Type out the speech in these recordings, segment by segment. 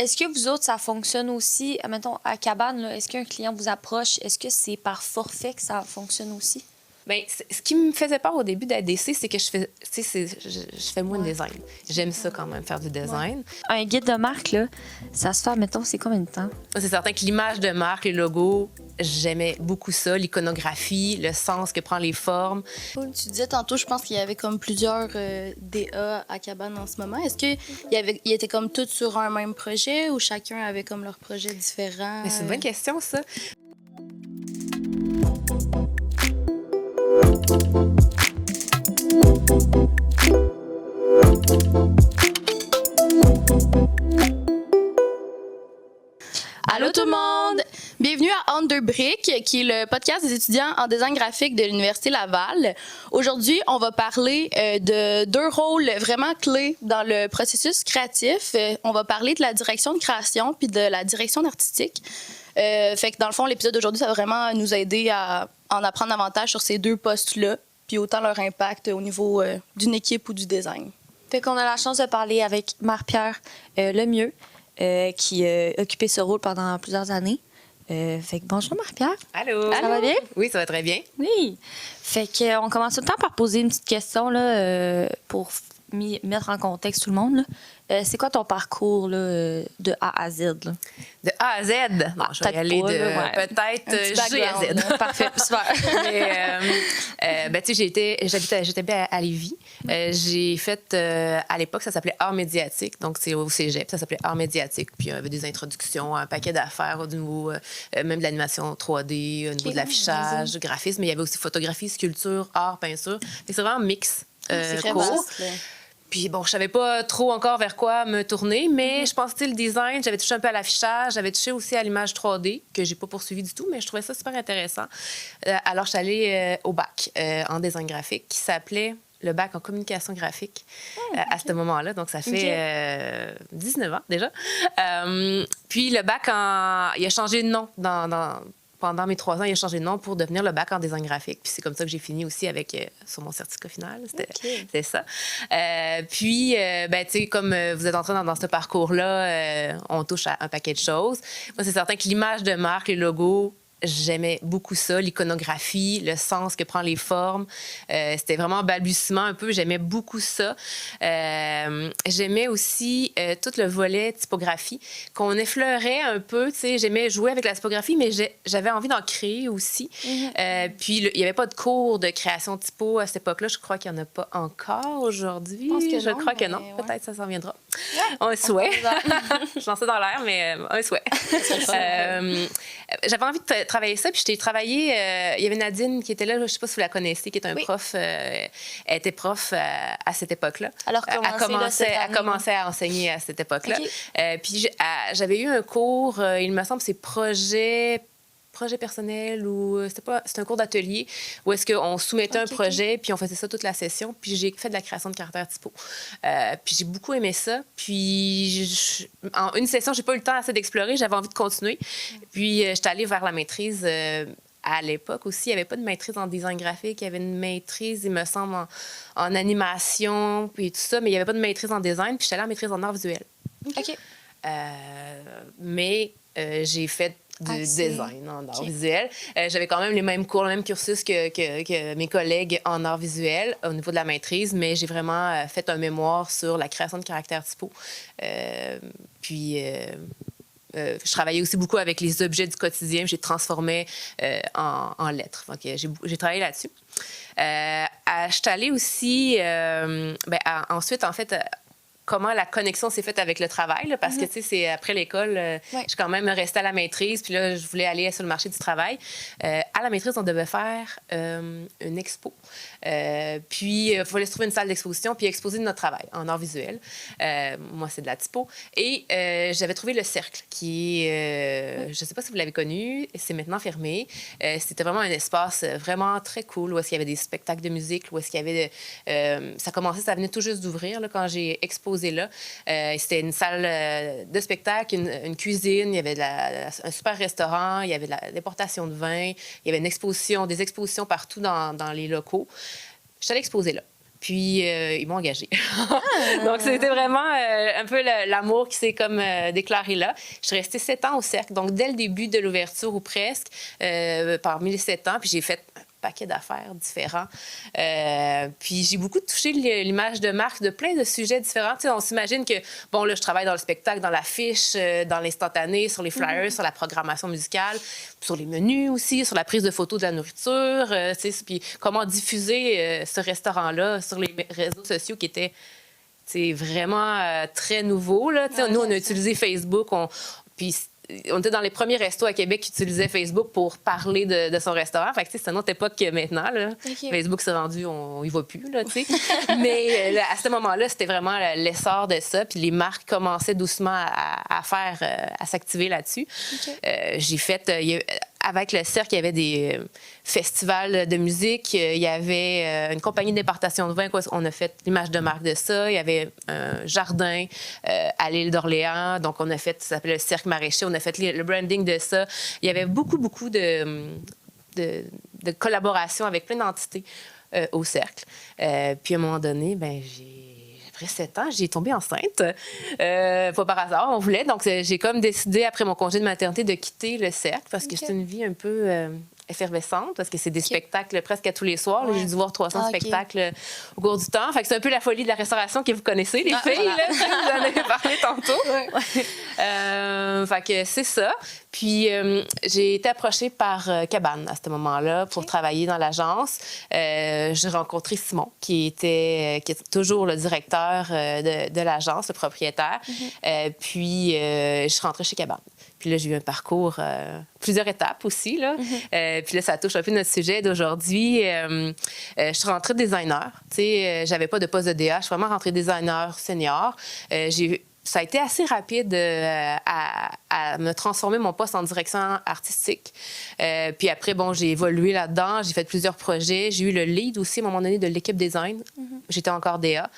est-ce que vous autres, ça fonctionne aussi, mettons, à Cabane, là, est-ce qu'un client vous approche, est-ce que c'est par forfait que ça fonctionne aussi? Bien, ce qui me faisait peur au début d'ADC, c'est que je fais moins de design. J'aime ça quand même, faire du design. Ouais. Un guide de marque, là, ça se fait, mettons, c'est combien de temps? C'est certain que l'image de marque, les logos, j'aimais beaucoup ça. L'iconographie, le sens que prend les formes. Paul, tu disais tantôt, je pense qu'il y avait comme plusieurs DA à Cabane en ce moment. Est-ce qu'ils étaient comme tous sur un même projet ou chacun avait comme leur projet différent? Mais c'est une bonne question, ça. Allô tout le monde! Bienvenue à Underbrick, qui est le podcast des étudiants en design graphique de l'Université Laval. Aujourd'hui, on va parler de deux rôles vraiment clés dans le processus créatif. On va parler de la direction de création puis de la direction artistique. Fait que dans le fond, l'épisode d'aujourd'hui, ça va vraiment nous aider à en apprendre davantage sur ces deux postes-là, puis autant leur impact au niveau d'une équipe ou du design. Fait qu'on a la chance de parler avec Marie-Pierre Lemieux, qui a occupé ce rôle pendant plusieurs années. Fait que bonjour Marie-Pierre. Allô? Ça va bien? Oui, ça va très bien. Oui. Fait qu'on commence tout le temps par poser une petite question là, pour mettre en contexte tout le monde. Là. C'est quoi ton parcours là, de A à Z? Là? De A à Z? Non, je vais y aller peut-être G à Z. Là. Parfait, super. Mais, tu sais, j'habitais bien à Lévis. J'ai fait, à l'époque, ça s'appelait Art médiatique. Donc, c'est au cégep, ça s'appelait Art médiatique. Puis, il y avait des introductions, un paquet d'affaires au niveau, même de l'animation 3D, au niveau de l'affichage, du graphisme. Mais il y avait aussi photographie, sculpture, art, peinture. Fait que c'est vraiment mix. C'est très court. vaste, là. Puis bon, je savais pas trop encore vers quoi me tourner, mais je pensais le design, j'avais touché un peu à l'affichage, j'avais touché aussi à l'image 3D, que j'ai pas poursuivi du tout, mais je trouvais ça super intéressant. Alors, je suis allée au bac en design graphique, qui s'appelait le bac en communication graphique à ce moment-là. Donc, ça fait 19 ans déjà. Puis le bac, il a changé de nom pendant mes 3 ans, il a changé de nom pour devenir le bac en design graphique. Puis c'est comme ça que j'ai fini aussi sur mon certificat final. C'était ça. Puis, ben, tu sais, comme vous êtes entré dans ce parcours-là, on touche à un paquet de choses. Moi, c'est certain que l'image de marque, les logos, j'aimais beaucoup ça, l'iconographie, le sens que prend les formes. C'était vraiment balbutiement un peu. J'aimais beaucoup ça. J'aimais aussi tout le volet typographie qu'on effleurait un peu. Tu sais, j'aimais jouer avec la typographie, mais j'avais envie d'en créer aussi. Puis, il n'y avait pas de cours de création de typo à cette époque-là. Je crois qu'il n'y en a pas encore aujourd'hui. Je crois que non. Ouais. Peut-être ça s'en viendra. Ouais. Un souhait. Je lance ça dans l'air, mais un souhait. J'avais envie de travailler ça, puis j'ai travaillé... il y avait Nadine qui était là, je ne sais pas si vous la connaissez, qui est un prof. Elle était prof à cette époque-là. Alors, elle commençait à enseigner à cette époque-là. Okay. Puis j'avais eu un cours, il me semble, c'est projet personnel ou c'était un cours d'atelier où est-ce qu'on soumettait un projet puis on faisait ça toute la session, puis j'ai fait de la création de caractères typo. Puis j'ai beaucoup aimé ça, puis en une session, j'ai pas eu le temps assez d'explorer, j'avais envie de continuer. Puis j'étais allée vers la maîtrise. À l'époque aussi, il n'y avait pas de maîtrise en design graphique, il y avait une maîtrise, il me semble, en animation, puis tout ça, mais il n'y avait pas de maîtrise en design, puis j'étais allée en maîtrise en art visuel. OK. Mais j'ai fait du design en art visuel. J'avais quand même les mêmes cours, le même cursus que mes collègues en art visuel au niveau de la maîtrise, mais j'ai vraiment fait un mémoire sur la création de caractères typo. Puis... je travaillais aussi beaucoup avec les objets du quotidien. Je les transformais en lettres. Donc, j'ai travaillé là-dessus. Je suis allée aussi... ensuite, en fait... comment la connexion s'est faite avec le travail, là, parce que, tu sais, c'est après l'école, je suis quand même restée à la maîtrise, puis là, je voulais aller sur le marché du travail. À la maîtrise, on devait faire une expo. Puis, il fallait se trouver une salle d'exposition, puis exposer notre travail en art visuel. Moi, c'est de la typo. Et j'avais trouvé le Cercle, qui est, je ne sais pas si vous l'avez connu, c'est maintenant fermé. C'était vraiment un espace vraiment très cool, où est-ce qu'il y avait des spectacles de musique, où est-ce qu'il y avait... ça venait tout juste d'ouvrir, là, quand j'ai exposé là. C'était une salle de spectacle, une cuisine, il y avait un super restaurant, il y avait de l'importation de vin, il y avait des expositions partout dans les locaux. Je suis allée exposer là. Puis, ils m'ont engagée. Donc, c'était vraiment un peu l'amour qui s'est comme déclaré là. Je suis restée 7 ans au Cercle. Donc, dès le début de l'ouverture ou presque, parmi les 7 ans, puis j'ai fait un paquet d'affaires différents. Puis j'ai beaucoup touché l'image de marque de plein de sujets différents. Tu sais, on s'imagine que, bon, là, je travaille dans le spectacle, dans l'affiche, dans l'instantané, sur les flyers, sur la programmation musicale, sur les menus aussi, sur la prise de photos de la nourriture, tu sais, puis comment diffuser ce restaurant-là sur les réseaux sociaux qui étaient vraiment très nouveaux. Là. Nous, on a utilisé Facebook, puis on était dans les premiers restos à Québec qui utilisaient Facebook pour parler de son restaurant. Fait que c'est une autre époque que maintenant. Là. Okay. Facebook s'est rendu, on y va plus, là, tu sais. Mais à ce moment-là, c'était vraiment l'essor de ça. Puis les marques commençaient doucement à s'activer là-dessus. Okay. J'ai fait... avec le Cercle, il y avait des festivals de musique. Il y avait une compagnie d'importation de vin. On a fait l'image de marque de ça. Il y avait un jardin à l'île d'Orléans. Donc, on a fait, ça s'appelle le Cercle Maraîcher. On a fait le branding de ça. Il y avait beaucoup de collaborations avec plein d'entités au Cercle. Puis, à un moment donné, après 7 ans, j'ai tombé enceinte. Pas par hasard, on voulait. Donc, j'ai comme décidé, après mon congé de maternité, de quitter le Cercle parce que c'est une vie un peu effervescente, parce que c'est des spectacles presque à tous les soirs. Là, j'ai dû voir 300 spectacles au cours du temps. Fait que c'est un peu la folie de la restauration que vous connaissez, les filles. Là, vous en avez parlé tantôt. Fait que c'est ça. Puis, j'ai été approchée par Cabane à ce moment-là pour travailler dans l'agence. J'ai rencontré Simon, qui est toujours le directeur de l'agence, le propriétaire. Puis, je suis rentrée chez Cabane. Puis là, j'ai eu un parcours, plusieurs étapes aussi. Là. Puis là, ça touche un peu notre sujet d'aujourd'hui. Je suis rentrée designer. Tu sais, j'avais pas de poste de DA. Je suis vraiment rentrée designer senior. Ça a été assez rapide à me transformer mon poste en direction artistique. Puis après, bon, j'ai évolué là-dedans. J'ai fait plusieurs projets. J'ai eu le lead aussi, à un moment donné, de l'équipe design. J'étais encore DA.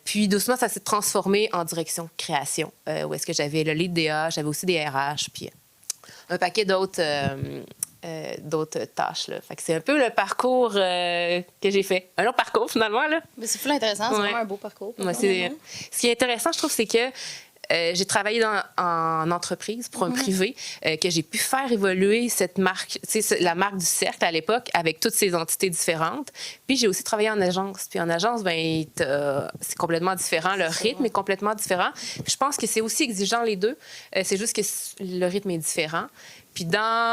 Puis doucement, ça s'est transformé en direction création, où est-ce que j'avais le lead DA, j'avais aussi des RH, puis un paquet d'autres tâches. Là. Fait que c'est un peu le parcours que j'ai fait. Un long parcours, finalement. Là. Mais c'est full intéressant. C'est vraiment un beau parcours. Ce qui est intéressant, je trouve, c'est que j'ai travaillé en entreprise pour un privé, que j'ai pu faire évoluer cette marque, la marque du Cercle à l'époque, avec toutes ces entités différentes. Puis j'ai aussi travaillé en agence. Puis en agence, c'est complètement différent. Le rythme est complètement différent. Puis je pense que c'est aussi exigeant les deux. C'est juste que le rythme est différent. Puis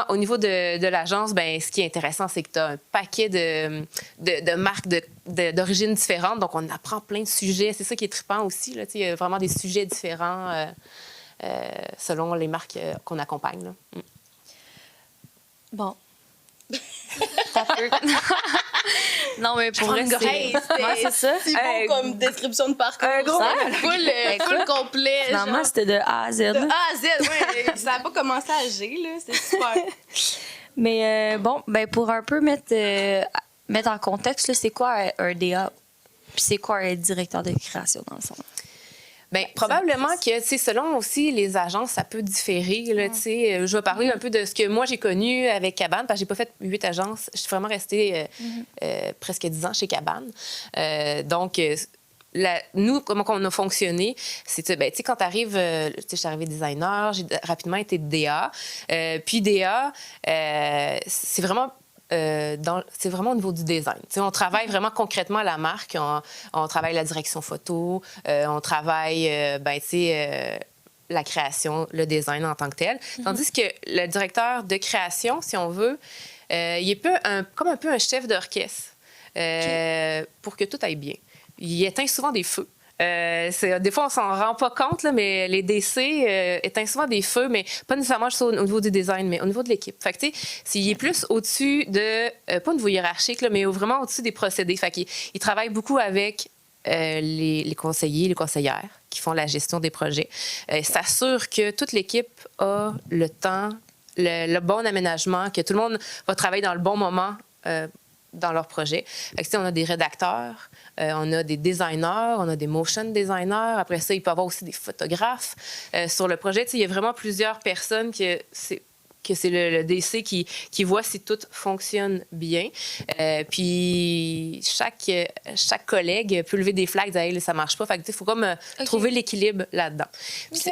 au niveau de l'agence, ce qui est intéressant, c'est que tu as un paquet de marques d'origine différentes. Donc, on apprend plein de sujets. C'est ça qui est trippant aussi. Là. Il y a vraiment des sujets différents selon les marques qu'on accompagne. Là. Bon. Ça peut. Non, mais pour vrai, c'est ça. C'est beau comme description de parcours. Un gros full complet. Finalement, c'était de A à Z. De A à Z, oui. Ça n'a pas commencé à G, là. C'est super. Mais pour un peu mettre en contexte, là, c'est quoi un DA? Puis c'est quoi un directeur de création, dans le fond? Probablement que, selon aussi les agences, ça peut différer. Là, je vais parler un peu de ce que moi, j'ai connu avec Cabane, parce que j'ai pas fait 8 agences. Je suis vraiment restée presque 10 ans chez Cabane. Donc, nous, comment on a fonctionné, c'est, quand tu arrives, je suis arrivée designer, j'ai rapidement été DA. Puis DA, c'est vraiment... c'est vraiment au niveau du design. On travaille vraiment concrètement la marque. On travaille la direction photo, on travaille la création, le design en tant que tel. Tandis que le directeur de création, si on veut, il est comme un peu un chef d'orchestre pour que tout aille bien. Il éteint souvent des feux. Des fois, on s'en rend pas compte, là, mais les DC éteignent souvent des feux, mais pas nécessairement juste au niveau du design, mais au niveau de l'équipe. Fait que, il est plus au-dessus de, pas au niveau hiérarchique, là, mais vraiment au-dessus des procédés. Fait qu'il travaille beaucoup avec les conseillers, les conseillères qui font la gestion des projets. S'assure que toute l'équipe a le temps, le bon aménagement, que tout le monde va travailler dans le bon moment dans leur projet. Fait que, on a des rédacteurs, on a des designers, on a des motion designers. Après ça, il peut y avoir aussi des photographes sur le projet. Il y a vraiment plusieurs personnes que que c'est le DC qui voit si tout fonctionne bien. Puis chaque collègue peut lever des flags, dire hey, ça marche pas. Fait que il faut comme trouver l'équilibre là-dedans.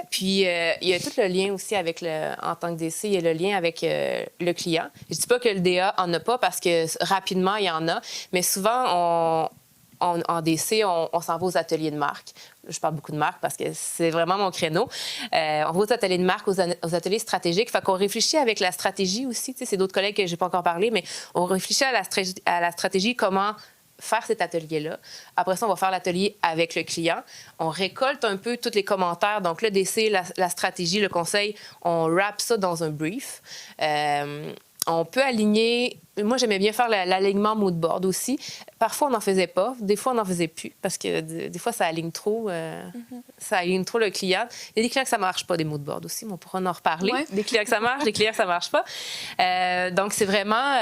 Puis il y a tout le lien aussi avec en tant que DC, il y a le lien avec le client. Je dis pas que le DA en a pas parce que rapidement il y en a, mais souvent en DC, on s'en va aux ateliers de marque. Je parle beaucoup de marque parce que c'est vraiment mon créneau. On va aux ateliers de marque, aux ateliers stratégiques. Fait qu'on réfléchit avec la stratégie aussi. Tu sais, c'est d'autres collègues que j'ai pas encore parlé, mais on réfléchit à la stratégie, comment faire cet atelier-là. Après ça, on va faire l'atelier avec le client. On récolte un peu tous les commentaires. Donc, le DC, la stratégie, le conseil, on wrap ça dans un brief. On peut aligner... Moi, j'aimais bien faire l'alignement mood board aussi. Parfois, on n'en faisait pas. Des fois, on n'en faisait plus parce que des fois, ça aligne trop. Ça aligne trop le client. Il y a des clients que ça ne marche pas, des mood boards aussi, mais on pourra en reparler. Ouais. Des clients que ça marche, des clients que ça ne marche pas. Donc, c'est vraiment...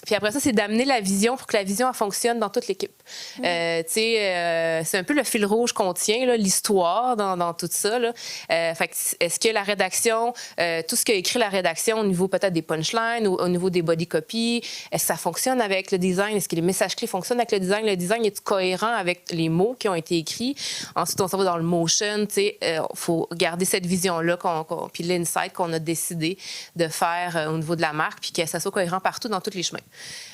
puis après ça, c'est d'amener la vision pour que la vision elle fonctionne dans toute l'équipe. Tu sais, c'est un peu le fil rouge qu'on tient, là, l'histoire dans tout ça. Là. Fait que est-ce que la rédaction, tout ce qu'a écrit la rédaction au niveau peut-être des punchlines ou au niveau des body copy, est-ce que ça fonctionne avec le design? Est-ce que les messages clés fonctionnent avec le design? Le design est cohérent avec les mots qui ont été écrits? Ensuite, on s'en va dans le motion. Il faut garder cette vision-là, puis l'insight qu'on a décidé de faire au niveau de la marque, puis que ça soit cohérent partout dans tous les chemins.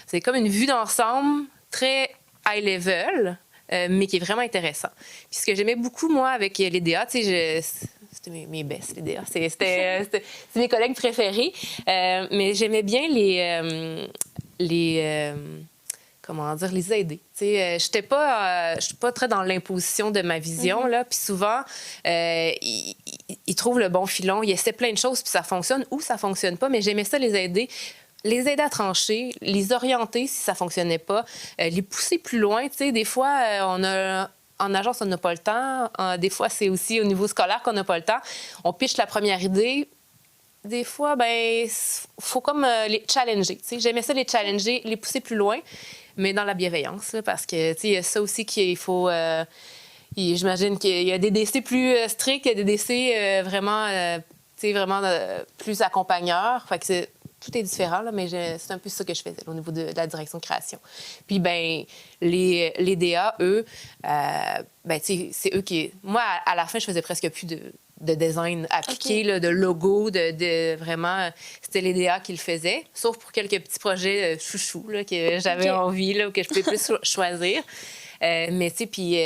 C'est comme une vue d'ensemble très high level, mais qui est vraiment intéressant. Puis ce que j'aimais beaucoup, moi, avec les DA, c'était mes best, les DA. C'est mes collègues préférés. Mais j'aimais bien comment dire, les aider. Je suis pas très dans l'imposition de ma vision, là. Puis souvent, ils trouvent le bon filon, ils essaient plein de choses, puis ça fonctionne ou ça fonctionne pas, mais j'aimais ça les aider à trancher, les orienter si ça fonctionnait pas, les pousser plus loin. Des fois, en agence, on n'a pas le temps. Des fois, c'est aussi au niveau scolaire qu'on n'a pas le temps. On pitch la première idée. Des fois, ben, faut comme les challenger. J'aimais ça, les challenger, les pousser plus loin, mais dans la bienveillance, là, parce que il y a ça aussi qu'il faut. J'imagine qu'il y a des DC plus stricts, il y a des DC vraiment plus accompagneurs. Fait que tout est différent, là, mais c'est un peu ça que je faisais au niveau de la direction de création. Puis, ben, les DA, eux, c'est eux qui... Moi, à la fin, je faisais presque plus de design appliqué, là, de logo, de vraiment... C'était les DA qui le faisaient, sauf pour quelques petits projets chouchous là, que j'avais envie, là, ou que je pouvais plus choisir. Mais, tu sais, puis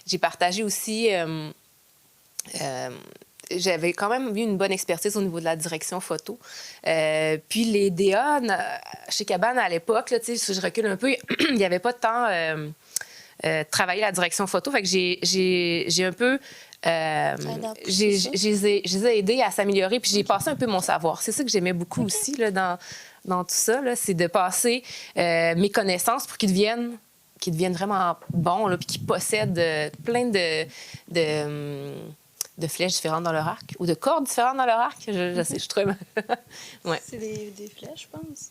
j'ai partagé aussi... j'avais quand même eu une bonne expertise au niveau de la direction photo. Puis les DA, chez Cabane, à l'époque, là, si je recule un peu, il n'y avait pas de temps travailler la direction photo. Fait que j'ai un peu... je les ai aidés à s'améliorer, puis j'ai passé un peu mon savoir. C'est ça que j'aimais beaucoup aussi là, dans tout ça, là, c'est de passer mes connaissances pour qu'ils deviennent vraiment bons, là, puis qu'ils possèdent plein de flèches différentes dans leur arc ou de cordes différentes dans leur arc. Je sais, je trouve. Ouais. C'est des flèches, je pense.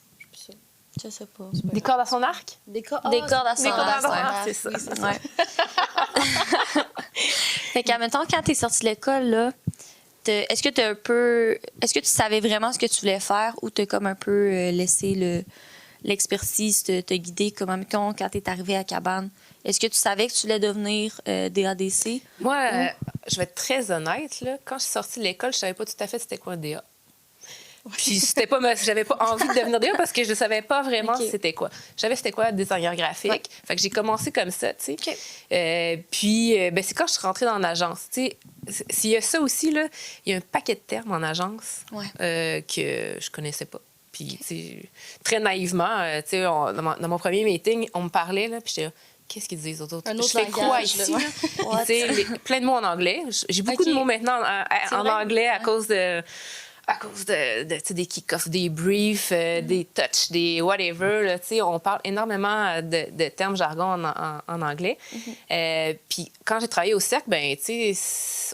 Je sais pas. Des cordes à son arc? Des cordes à son arc, c'est ça. Oui, c'est ça. Ouais. Fait qu'en même temps, quand t'es sortie de l'école, là, est-ce que tu savais vraiment ce que tu voulais faire ou t'as comme un peu laissé l'expertise te guider comme quand t'es arrivée à Cabane? Est-ce que tu savais que tu voulais devenir DADC? Moi, je vais être très honnête, là, quand je suis sortie de l'école, je savais pas tout à fait c'était quoi un DA. Puis j'avais pas envie de devenir DA parce que je savais pas vraiment c'était quoi. Je savais c'était quoi designer graphique. Ouais. Fait que j'ai commencé comme ça, tu sais. Puis c'est quand je suis rentrée dans l'agence, tu sais, s'il y a ça aussi là, il y a un paquet de termes en agence que je connaissais pas. Puis très naivement, tu sais, dans mon premier meeting, on me parlait là, puis j'étais là, qu'est-ce qu'ils disent aux autres? Je fais quoi ici? Plein de mots en anglais. J'ai beaucoup de mots maintenant en anglais à cause de des kick-offs, des briefs, des touches, des whatever. Là, on parle énormément de termes jargon en anglais. Puis quand j'ai travaillé au cercle,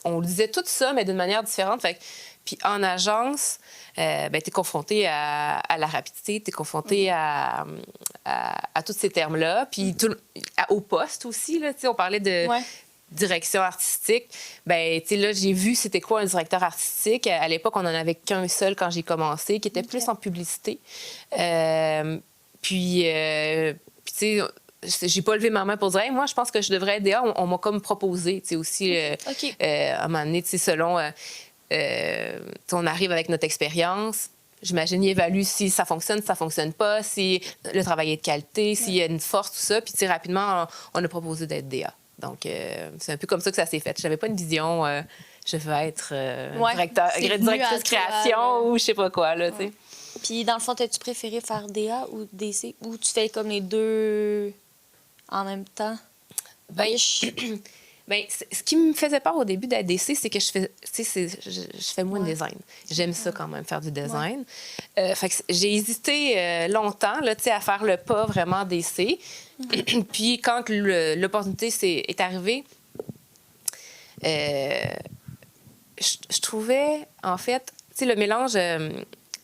on disait tout ça, mais d'une manière différente. Puis en agence, tu es confronté à la rapidité, tu es confronté à tous ces termes-là. Puis au poste aussi, là, on parlait de direction artistique, ben tu sais là j'ai vu c'était quoi un directeur artistique. À l'époque, on en avait qu'un seul quand j'ai commencé, qui était plus en publicité. Puis tu sais, j'ai pas levé ma main pour dire hey, moi je pense que je devrais être DA. On m'a comme proposé, tu sais aussi à un moment donné, tu sais selon on arrive avec notre expérience. J'imagine, il évalue si ça fonctionne pas, si le travail est de qualité, s'il y a une force, tout ça. Puis, tu sais, rapidement, on a proposé d'être DA. Donc, c'est un peu comme ça que ça s'est fait. J'avais pas une vision, je veux être directrice création ou je sais pas quoi, là, tu sais. Puis, dans le fond, as-tu préféré faire DA ou DC? Ou tu fais comme les deux en même temps? Ben, ce qui me faisait peur au début d'être DC, c'est que je fais moins de design. J'aime ça quand même, faire du design. Fait que j'ai hésité longtemps là, à faire le pas vraiment DC. Puis quand l'opportunité est arrivée, je trouvais, en fait, le mélange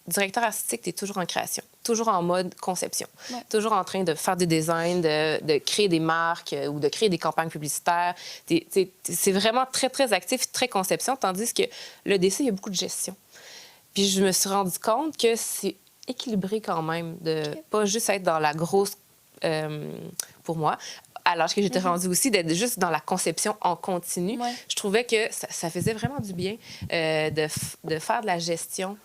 directeur artistique, tu es toujours en création, toujours en mode conception, toujours en train de faire des designs, de créer des marques ou de créer des campagnes publicitaires. C'est vraiment très, très actif, très conception, tandis que le DC, il y a beaucoup de gestion. Puis je me suis rendu compte que c'est équilibré quand même, de pas juste être dans la grosse, pour moi, à l'âge que j'étais rendue aussi, d'être juste dans la conception en continu. Je trouvais que ça faisait vraiment du bien de faire de la gestion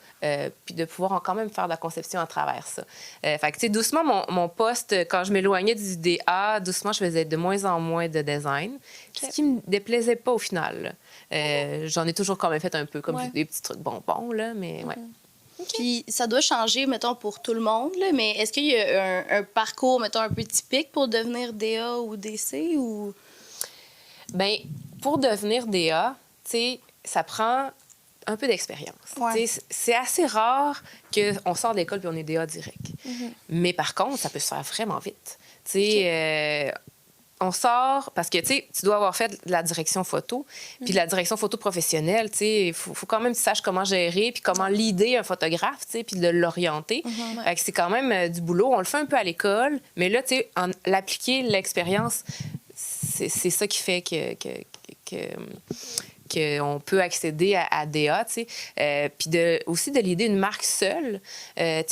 puis de pouvoir quand même faire de la conception à travers ça. Fait que, tu sais, doucement, mon poste, quand je m'éloignais du DA, doucement, je faisais de moins en moins de design, ce qui me déplaisait pas au final. J'en ai toujours quand même fait un peu, comme des petits trucs bonbons, là, mais ouais. Puis ça doit changer, mettons, pour tout le monde, là, mais est-ce qu'il y a un parcours, mettons, un peu typique pour devenir DA ou DC ou... Bien, pour devenir DA, tu sais, ça prend un peu d'expérience. C'est assez rare qu'on sort de l'école puis on est DA direct. Mais par contre, ça peut se faire vraiment vite. Tu sais, on sort parce que tu dois avoir fait de la direction photo, puis de la direction photo professionnelle. Il faut quand même que tu saches comment gérer, puis comment leader un photographe, puis de l'orienter. C'est quand même du boulot. On le fait un peu à l'école, mais là, l'appliquer, l'expérience, c'est ça qui fait qu'on peut accéder à DA, puis aussi de l'idée une marque seule.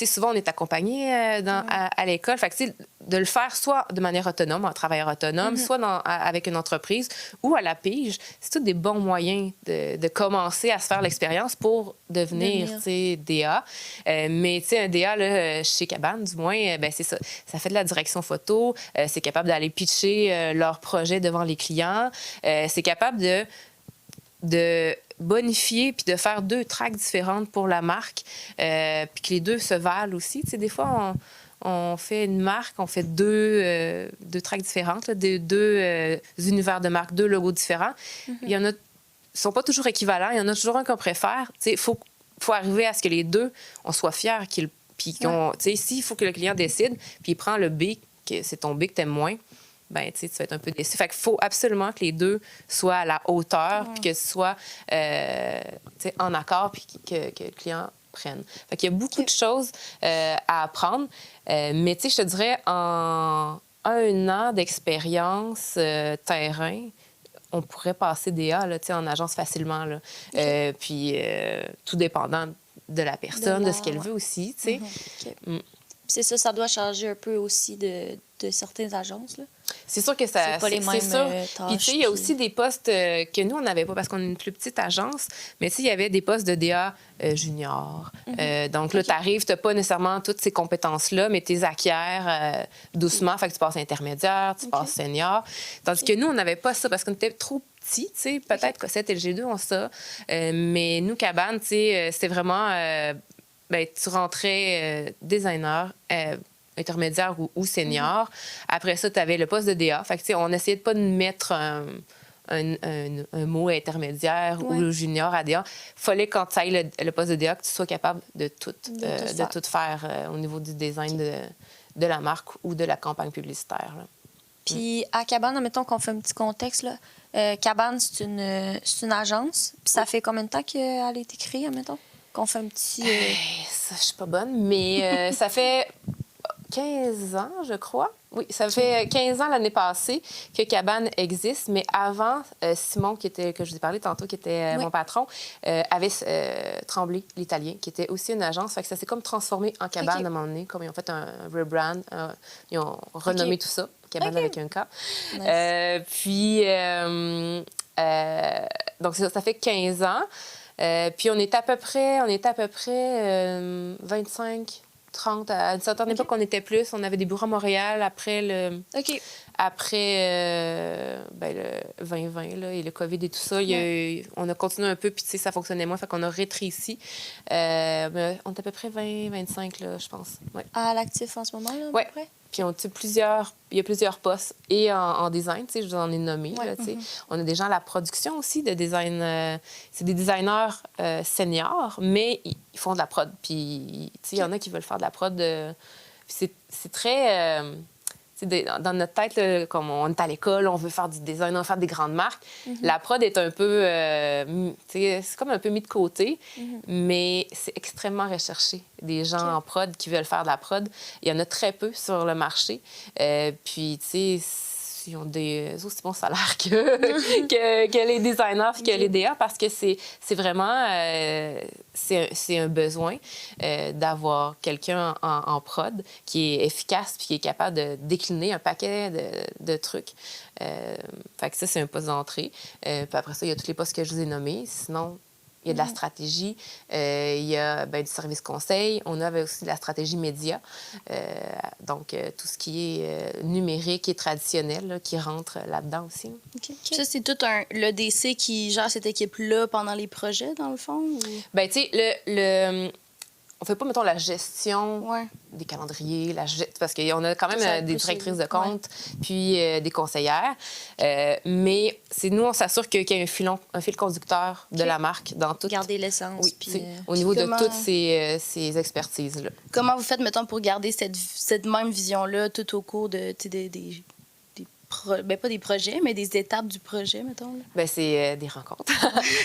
Souvent, on est accompagné à l'école. Fait que, de le faire soit de manière autonome, en travailleur autonome, soit avec une entreprise ou à la pige, c'est tous des bons moyens de commencer à se faire l'expérience pour devenir DA. Mais un DA, là, chez Cabane, du moins, ben, c'est ça. Ça fait de la direction photo. C'est capable d'aller pitcher leur projet devant les clients. C'est capable de bonifier puis de faire 2 tracks différentes pour la marque, puis que les 2 se valent aussi. Des fois, on fait une marque, on fait 2 tracks différentes, là, 2 univers de marque, 2 logos différents. Il y en a, sont pas toujours équivalents. Il y en a toujours un qu'on préfère. Il faut arriver à ce que les 2, on soit fiers. S'il faut que le client décide, puis il prend le B, que c'est ton B que tu aimes moins, ben, tu vas être un peu déçu. Fait qu'il faut absolument que les 2 soient à la hauteur, puis que ce soit en accord, puis que le client prenne. Fait qu'il y a beaucoup de choses à apprendre. Mais je te dirais, en 1 an d'expérience terrain, on pourrait passer DA là, en agence facilement. Là. Puis tout dépendant de la personne, de ce qu'elle veut aussi. C'est ça doit changer un peu aussi de certaines agences, là. C'est sûr que ça... C'est pas les mêmes tâches. Puis, tu sais, il y a aussi des postes que nous, on n'avait pas parce qu'on est une plus petite agence, mais tu sais, il y avait des postes de DA junior. Donc là, tu arrives, tu n'as pas nécessairement toutes ces compétences-là, mais tu les acquiers doucement. Fait que tu passes intermédiaire, tu passes senior. Tandis que nous, on n'avait pas ça parce qu'on était trop petits, tu sais. Peut-être que Cossette et le G2 ont ça. Mais nous, Cabane, tu sais, c'était vraiment... ben, tu rentrais designer, intermédiaire ou senior. Après ça, tu avais le poste de DA. Fait que, on essayait de pas de mettre un mot intermédiaire ou junior à DA. Il fallait, quand tu ailles le poste de DA, que tu sois capable de tout faire au niveau du design de la marque ou de la campagne publicitaire. Là. Puis à Cabane, admettons qu'on fait un petit contexte, là. Cabane, c'est une agence. Puis ça fait combien de temps qu'elle a été créée, admettons? Qu'on fait un petit... Ça, je suis pas bonne, mais ça fait 15 ans, je crois. Oui, ça fait 15 ans l'année passée que Cabane existe, mais avant, Simon, que je vous ai parlé tantôt, qui était mon patron, avait Tremblay, l'Italien, qui était aussi une agence. Fait que ça s'est comme transformé en Cabane à un moment donné, comme ils ont fait un rebrand, ils ont renommé tout ça, Cabane avec un K. Nice. Donc ça fait 15 ans. Puis on est à peu près 25... 30. À une certaine époque, on était plus. On avait des bureaux à Montréal après le 2020 là, et le COVID et tout ça. On a continué un peu, puis ça fonctionnait moins. Fait qu'on a rétréci. On est à peu près 20-25, là, je pense. Ouais. À l'actif en ce moment, là, à peu près? Puis il y a plusieurs postes et en design, je vous en ai nommé. Là, on a des gens à la production aussi de design. C'est des designers seniors, mais ils font de la prod. Puis il y en a qui veulent faire de la prod. C'est très... dans notre tête, là, comme on est à l'école, on veut faire du design, on veut faire des grandes marques. La prod est un peu... c'est comme un peu mis de côté, mais c'est extrêmement recherché. Des gens en prod qui veulent faire de la prod. Il y en a très peu sur le marché. Puis, tu sais, ils ont des aussi bons salaires que les designers et que les DA parce que c'est vraiment c'est un besoin d'avoir quelqu'un en prod qui est efficace puis qui est capable de décliner un paquet de trucs. Fait que ça, c'est un poste d'entrée. Puis après ça, il y a tous les postes que je vous ai nommés. Sinon, il y a de la stratégie, il y a du service conseil. On avait aussi de la stratégie média. Donc, tout ce qui est numérique et traditionnel là, qui rentre là-dedans aussi. Okay. Ça, c'est tout le DC qui gère cette équipe-là pendant les projets, dans le fond? Ou... Bien, tu sais, on fait pas, mettons, la gestion des calendriers, parce qu'on a quand même des directrices de compte, puis des conseillères. Mais nous, on s'assure qu'il y a un fil conducteur de la marque dans tout. Garder l'essence. Oui, puis, au niveau de toutes ces expertises-là. Comment vous faites, mettons, pour garder cette même vision-là tout au cours des pas des projets, mais des étapes du projet, mettons? Là? Bien, c'est des rencontres.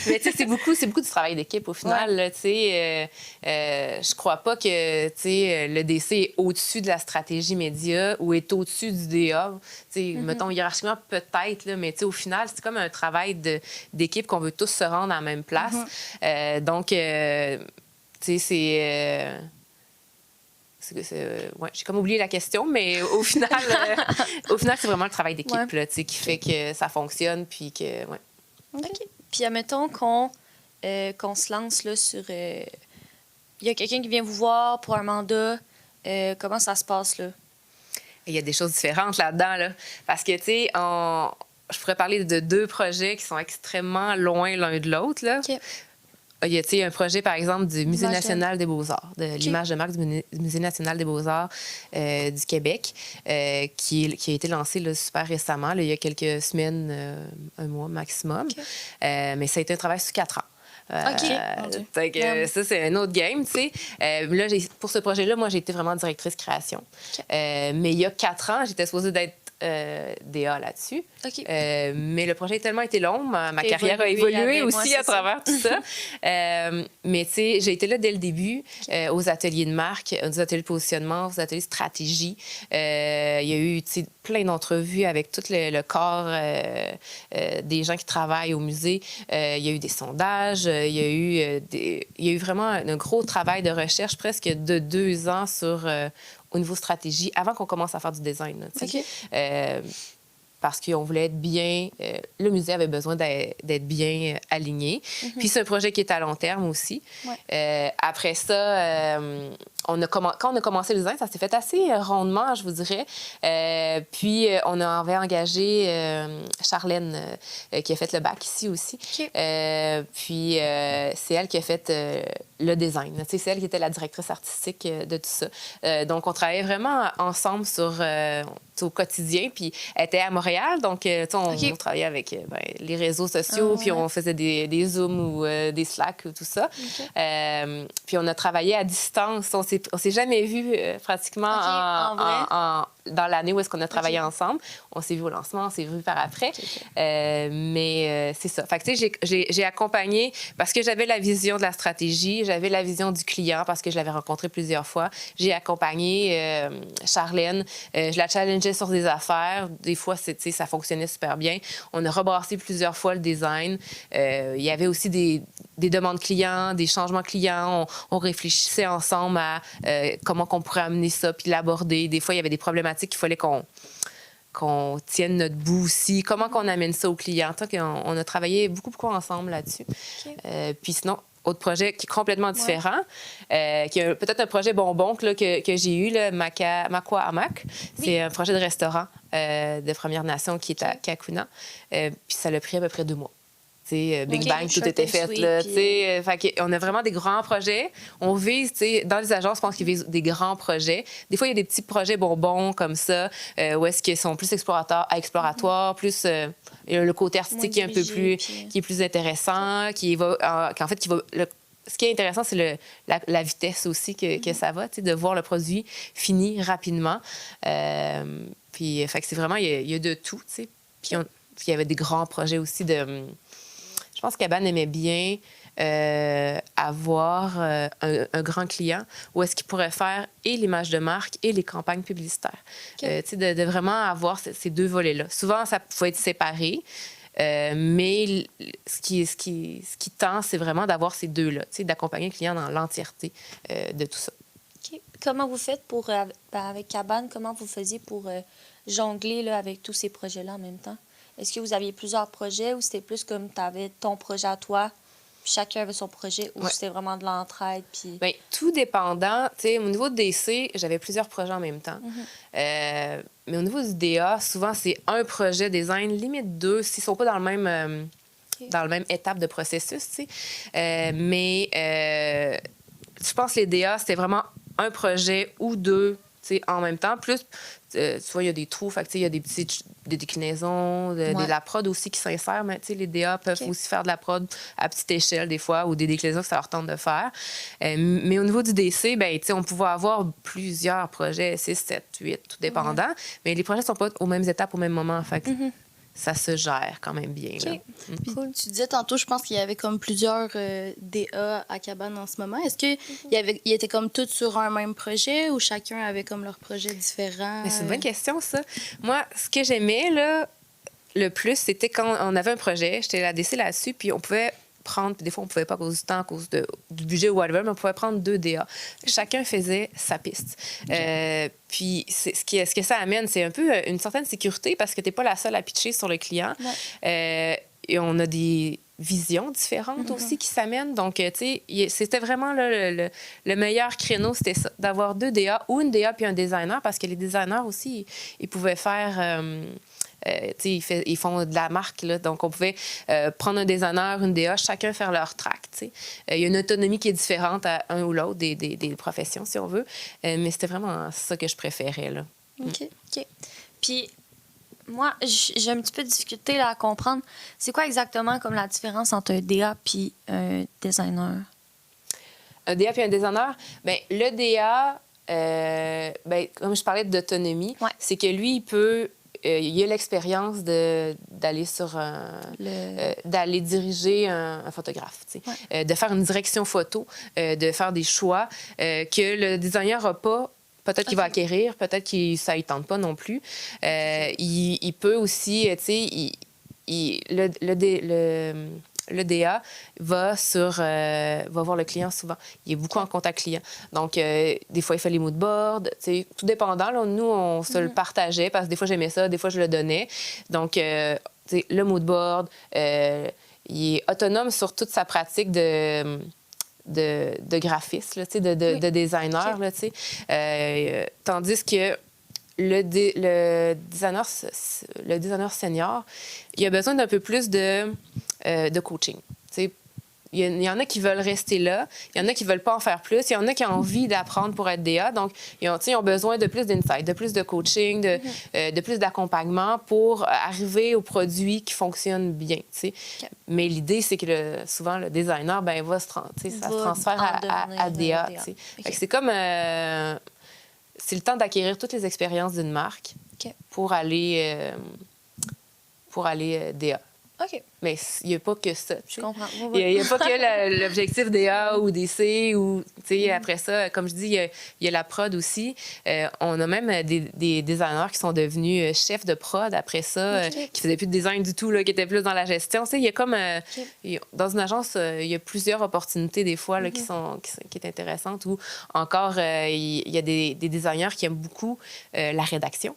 Mais tu sais, c'est beaucoup du travail d'équipe au final. Tu sais, je crois pas que le DC est au-dessus de la stratégie média ou est au-dessus du DA. Tu sais, mettons, hiérarchiquement, peut-être, là, mais tu sais, au final, c'est comme un travail d'équipe qu'on veut tous se rendre à la même place. Donc, tu sais, c'est... j'ai comme oublié la question, mais au final, c'est vraiment le travail d'équipe là, qui fait que ça fonctionne. Puis que, OK. Puis admettons qu'on se lance là, sur... Il y a quelqu'un qui vient vous voir pour un mandat. Comment ça se passe là? Il y a des choses différentes là-dedans. Là, parce que, tu sais, je pourrais parler de 2 projets qui sont extrêmement loin l'un de l'autre. Là. OK. Il y a un projet, par exemple, du Musée national des beaux-arts, de l'image de marque du Musée national des beaux-arts du Québec, qui a été lancé là, super récemment, là, il y a quelques semaines, un mois maximum. Mais ça a été un travail sur 4 ans. Ça, c'est un autre game, tu sais. Là, pour ce projet-là, moi, j'ai été vraiment directrice création. Mais il y a 4 ans, j'étais supposée d'être DA là-dessus. Mais le projet a tellement été long, ma carrière a évolué aussi à travers tout ça. Mais tu sais, j'ai été là dès le début, aux ateliers de marque, aux ateliers de positionnement, aux ateliers de stratégie. Il y a eu plein d'entrevues avec tout le corps des gens qui travaillent au musée. Il y a eu des sondages, il y a eu vraiment un gros travail de recherche, presque de 2 ans au niveau stratégie, avant qu'on commence à faire du design. Parce qu'on voulait être bien... le musée avait besoin d'être bien aligné. Puis c'est un projet qui est à long terme aussi. Après ça, quand on a commencé le design, ça s'est fait assez rondement, je vous dirais. Puis on avait engagé Charlène, qui a fait le bac ici aussi. Puis c'est elle qui a fait le design. C'est elle qui était la directrice artistique de tout ça. Donc on travaillait vraiment ensemble au quotidien. Puis elle était à Montréal, donc on travaillait avec les réseaux sociaux, puis on faisait des Zooms ou des Slack ou tout ça. Puis on a travaillé à distance. On s'est jamais vu pratiquement dans l'année où est-ce qu'on a travaillé ensemble. On s'est vu au lancement, on s'est vu par après. Mais c'est ça. Fait que, tu sais, j'ai accompagné parce que j'avais la vision de la stratégie, j'avais la vision du client parce que je l'avais rencontré plusieurs fois. J'ai accompagné Charlène. Je la challengeais sur des affaires. Des fois, ça fonctionnait super bien. On a rebrassé plusieurs fois le design. Il y avait aussi des demandes clients, des changements clients. On réfléchissait ensemble à comment on pourrait amener ça puis l'aborder. Des fois, il y avait des problématiques qu'il fallait qu'on tienne notre bout aussi. Comment qu'on amène ça aux clients. On a travaillé beaucoup ensemble là-dessus. Okay. Puis sinon, autre projet qui est complètement différent, qui est peut-être un projet bonbon que j'ai eu, là, Makwa Amak. C'est un projet de restaurant de Première Nation qui est à Kakuna. Puis ça l'a pris à peu près 2 mois. Big Bang, tout était fait. Là, on a vraiment des grands projets. On vise, dans les agences, je pense qu'ils visent des grands projets. Des fois, il y a des petits projets bonbons comme ça, où est-ce qu'ils sont plus exploratoires, plus le côté artistique qui est un peu plus, qui est plus intéressant, ce qui est intéressant, c'est la vitesse aussi que ça va, de voir le produit fini rapidement. Puis, c'est vraiment, il y a de tout, Puis il y avait des grands projets aussi de... Je pense qu'Aban aimait bien avoir un grand client où est-ce qu'il pourrait faire et l'image de marque et les campagnes publicitaires. Okay. De vraiment avoir ces 2 volets-là. Souvent, ça peut être séparé, mais ce qui tend, c'est vraiment d'avoir ces 2-là, d'accompagner le client dans l'entièreté de tout ça. Okay. Comment vous faites avec Aban, comment vous faisiez pour jongler là, avec tous ces projets-là en même temps? Est-ce que vous aviez plusieurs projets ou c'était plus comme tu avais ton projet à toi, puis chacun avait son projet, ou c'était vraiment de l'entraide? Puis... Bien, tout dépendant. Au niveau de DC, j'avais plusieurs projets en même temps. Mais au niveau du DA, souvent, c'est un projet design, limite 2, s'ils ne sont pas dans le même, dans la même étape de processus. Mais je pense que les DA, c'était vraiment un projet ou 2 en même temps. Plus, tu vois, il y a des trous, il y a des déclinaisons, de la prod aussi qui s'insèrent, mais les DA peuvent aussi faire de la prod à petite échelle des fois, ou des déclinaisons que ça leur tente de faire. Mais au niveau du DC, on pouvait avoir plusieurs projets, 6, 7, 8, tout dépendant, mais les projets ne sont pas aux mêmes étapes au même moment. Ça se gère quand même bien. Okay. Cool. Tu disais tantôt, je pense qu'il y avait comme plusieurs DA à Cabane en ce moment. Est-ce qu'ils étaient comme tous sur un même projet ou chacun avait comme leur projet différent? Mais c'est une bonne question, ça. Moi, ce que j'aimais là, le plus, c'était quand on avait un projet, j'étais la DC là-dessus, puis on pouvait prendre, puis des fois, on ne pouvait pas à cause du temps, à cause du budget ou whatever, mais on pouvait prendre 2 DA. Chacun faisait sa piste. Puis, ce que ça amène, c'est un peu une certaine sécurité parce que tu n'es pas la seule à pitcher sur le client. Et on a des visions différentes aussi qui s'amènent. Donc, tu sais, c'était vraiment là, le meilleur créneau, c'était ça, d'avoir 2 DA ou une DA puis un designer, parce que les designers aussi, ils pouvaient faire... ils font de la marque, là, donc on pouvait prendre un designer, une DA, chacun faire leur track. Il y a une autonomie qui est différente à un ou l'autre des professions, si on veut, mais c'était vraiment ça que je préférais. Là. OK. Puis, moi, j'ai un petit peu de difficulté là, à comprendre. C'est quoi exactement comme la différence entre un DA puis un designer? Un DA puis un designer? Bien, le DA, comme je parlais d'autonomie, c'est que lui, il peut... il a l'expérience d'aller d'aller diriger un photographe, de faire une direction photo, de faire des choix que le designer n'a pas. Peut-être qu'il va acquérir, peut-être que ça ne tente pas non plus. Il peut aussi, le DA va voir le client souvent. Il est beaucoup en contact client. Donc, des fois, il fait les mood boards. Tout dépendant. Là, nous, on se le partageait parce que des fois, j'aimais ça, des fois, je le donnais. Donc, le mood board, il est autonome sur toute sa pratique de graphiste, là, de designer. Okay. Là, tandis que le designer senior, il a besoin d'un peu plus de coaching. Il y en a qui veulent rester là, il y en a qui ne veulent pas en faire plus, il y en a qui ont envie d'apprendre pour être DA. Donc, ils ont besoin de plus d'insight, de plus de coaching, de plus d'accompagnement pour arriver au produit qui fonctionne bien. Okay. Mais l'idée, c'est que souvent, le designer, ça se transfère à DA. Okay. C'est comme... c'est le temps d'acquérir toutes les expériences d'une marque OK. pour aller DA. OK. Mais il n'y a pas que ça. Je comprends. Oui, Il oui. n'y a pas que l'objectif DA ou DC ou, tu sais, après ça, comme je dis, il y a la prod aussi. On a même des designers qui sont devenus chefs de prod après ça, OK. qui faisaient plus de design du tout, là, qui étaient plus dans la gestion. Tu sais, il y a comme... dans une agence, il y a plusieurs opportunités des fois là, qui est intéressantes ou encore, il y a des designers qui aiment beaucoup la rédaction.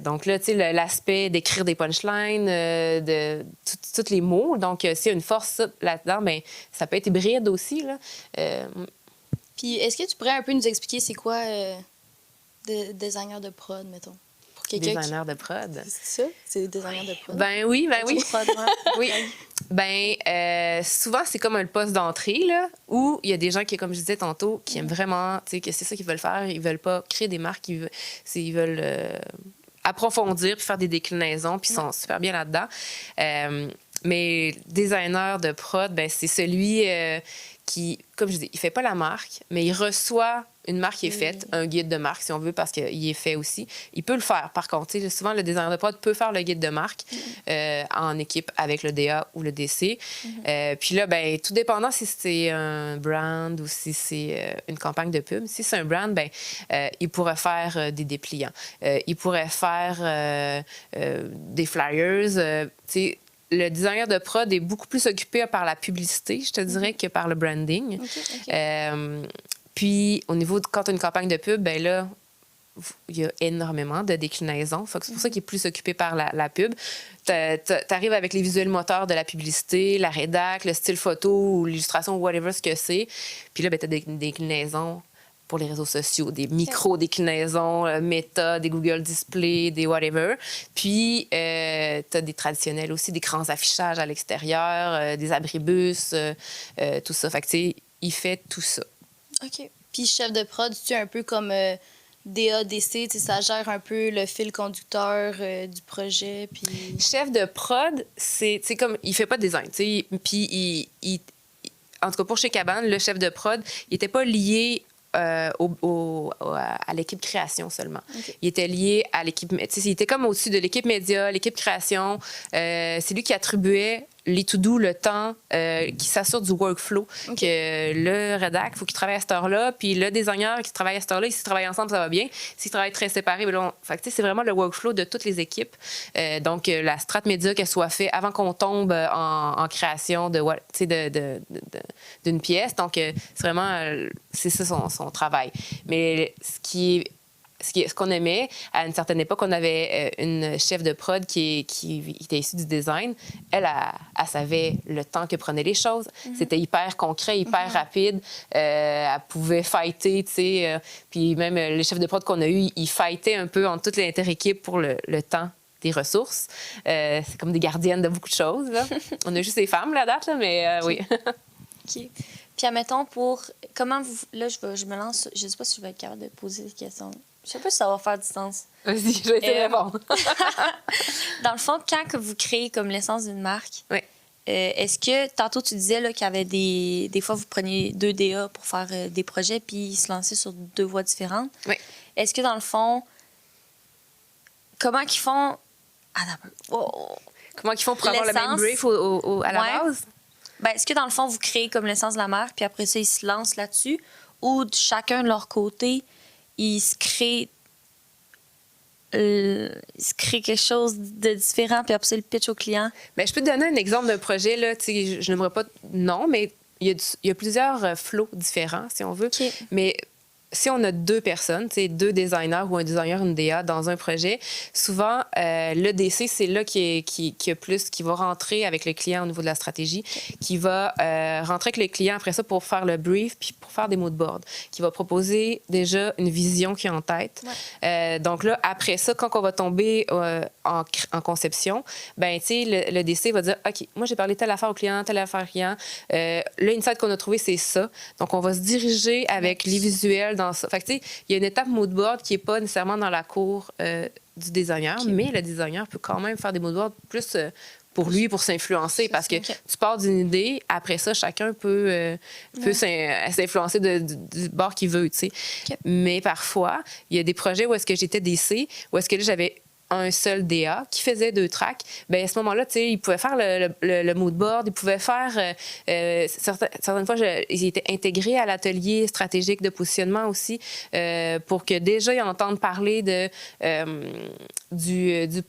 Donc là, tu sais, l'aspect d'écrire des punchlines, de tous les mots. Donc, s'il y a une force là-dedans, bien, ça peut être hybride aussi. Là. Puis, est-ce que tu pourrais un peu nous expliquer c'est quoi designer de prod, mettons? Pour quelqu'un Designer de prod. C'est ça? C'est designer de prod? Ben oui. Prod, ouais. Oui. Ben, souvent, c'est comme un poste d'entrée, là, où il y a des gens qui, comme je disais tantôt, qui aiment vraiment, tu sais, que c'est ça qu'ils veulent faire. Ils veulent pas créer des marques, ils veulent approfondir puis faire des déclinaisons, puis ils sont super bien là-dedans. Mais designer de prod, ben, c'est celui qui, comme je dis, il fait pas la marque, mais il reçoit une marque qui est faite, un guide de marque, si on veut, parce qu'il est fait aussi. Il peut le faire, par contre. Tu sais, souvent, le designer de prod peut faire le guide de marque en équipe avec le DA ou le DC. Puis là, ben, tout dépendant si c'est un brand ou si c'est une campagne de pub. Si c'est un brand, ben, il pourrait faire des dépliants. Il pourrait faire des flyers. Tu sais, le designer de prod est beaucoup plus occupé par la publicité, je te dirais, que par le branding. Puis, au niveau quand tu as une campagne de pub, ben là, il y a énormément de déclinaisons. C'est pour ça qu'il est plus occupé par la pub. Tu arrives avec les visuels moteurs de la publicité, la rédac, le style photo ou l'illustration, whatever ce que c'est. Puis là, ben, tu as des déclinaisons pour les réseaux sociaux, des micro-déclinaisons, Meta, des Google Display, des whatever. Puis, tu as des traditionnels aussi, des grands affichages à l'extérieur, des abribus, tout ça. Fait que, tu sais, il fait tout ça. OK. Puis chef de prod, c'est un peu comme DADC, ça gère un peu le fil conducteur du projet. Puis... Chef de prod, c'est comme, il fait pas de design, tu sais. Puis, en tout cas, pour chez Cabane, le chef de prod, il était pas lié à l'équipe création seulement. Okay. Il était lié à l'équipe... Il était comme au-dessus de l'équipe média, l'équipe création. C'est lui qui attribuait les to-do, le temps, qui s'assure du workflow. Que le rédac, il faut qu'il travaille à cette heure-là, puis le designer qui travaille à cette heure-là, s'ils travaillent ensemble, ça va bien. S'ils travaillent très séparés, c'est vraiment le workflow de toutes les équipes. Donc, la strate média qu'elle soit faite avant qu'on tombe en création d'une pièce. Donc, c'est vraiment... c'est ça son travail. Mais ce qu'on aimait, à une certaine époque, on avait une chef de prod qui était issue du design. Elle savait le temps que prenaient les choses. C'était hyper concret, hyper rapide. Elle pouvait fighter, tu sais. Puis même les chefs de prod qu'on a eus, ils fightaient un peu entre toutes les interéquipes pour le temps des ressources. C'est comme des gardiennes de beaucoup de choses, là. On a juste des femmes, là, à date, là, mais oui. OK. Puis, admettons, comment vous... Là, je me lance... Je sais pas si je vais être capable de poser des questions. Je sais pas si ça va faire du sens. Vas-y, je vais essayer de répondre. Dans le fond, quand que vous créez comme l'essence d'une marque, oui. Est-ce que, tantôt, tu disais là, qu'il y avait des fois, vous preniez 2 DA pour faire des projets, puis ils se lançaient sur 2 voies différentes. Oui. Est-ce que, dans le fond, comment qu'ils font... Comment ils font pour avoir le même brief à la base? Ben, est-ce que, dans le fond, vous créez comme l'essence de la marque, puis après ça, ils se lancent là-dessus, ou chacun de leur côté, ils se créent quelque chose de différent, puis après ça, le pitch au client? Bien, je peux te donner un exemple d'un projet, là. Je n'aimerais pas non, mais il y a plusieurs flows différents, si on veut. Okay. Mais si on a 2 personnes, 2 designers ou un designer, une DA dans un projet, souvent, le DC, c'est là qui va rentrer avec le client au niveau de la stratégie, qui va rentrer avec le client après ça pour faire le brief puis pour faire des mots de board, qui va proposer déjà une vision qui est en tête. Ouais. Donc là, après ça, quand on va tomber en conception, ben, le DC va dire, OK, moi, j'ai parlé telle affaire au client, telle affaire au client. L'insight qu'on a trouvé, c'est ça. Donc, on va se diriger avec les visuels dans ça. Fait que, il y a une étape mood board qui n'est pas nécessairement dans la cour du designer, mais le designer peut quand même faire des mood boards plus pour lui, pour s'influencer, parce que tu pars d'une idée, après ça, chacun peut s'influencer du bord qu'il veut, tu sais. Mais parfois, il y a des projets où est-ce que j'étais DC, où est-ce que là, j'avais un seul DA qui faisait 2 tracks, bien, à ce moment-là, tu sais, il pouvait faire le mood board, il pouvait faire... certaines fois, ils étaient intégrés à l'atelier stratégique de positionnement aussi pour que déjà, ils entendent parler du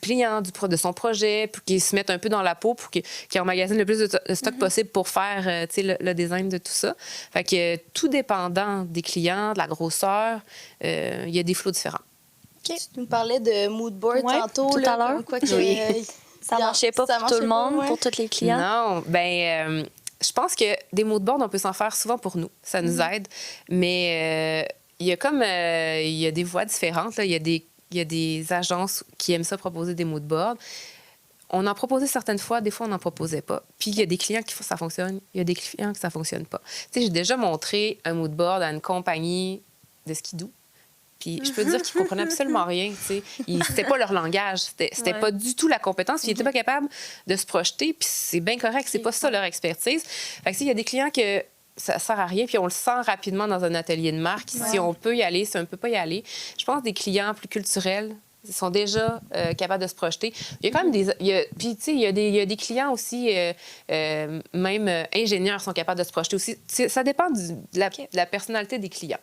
client, de son projet, pour qu'il se mette un peu dans la peau, pour qu'il emmagasine le plus de stock possible pour faire tu sais, le design de tout ça. Fait que tout dépendant des clients, de la grosseur, il y a des flots différents. Tu nous parlais de mood board tantôt. Tout à l'heure. Quoi que, ça marchait pas pour tout le monde, pour tous les clients. Non, bien, je pense que des mood boards, on peut s'en faire souvent pour nous. Ça nous aide. Mais il y a des voies différentes. Là. Il y a des agences qui aiment ça proposer des mood boards. On en proposait certaines fois, des fois, on n'en proposait pas. Puis, il y a des clients qui font ça fonctionne, il y a des clients que ça fonctionne pas. Tu sais, j'ai déjà montré un mood board à une compagnie de skidoo. Puis je peux te dire qu'ils ne comprenaient absolument rien. C'était pas leur langage. C'était pas du tout la compétence. Ils n'étaient pas capables de se projeter. Puis c'est bien correct. C'est pas ça leur expertise. Fait que il y a des clients que ça sert à rien. Puis on le sent rapidement dans un atelier de marque. Si on peut y aller, si on ne peut pas y aller. Je pense que des clients plus culturels sont déjà capables de se projeter. Il y a quand même puis, tu sais, il y a des clients aussi, même ingénieurs sont capables de se projeter aussi. Ça dépend de la personnalité des clients.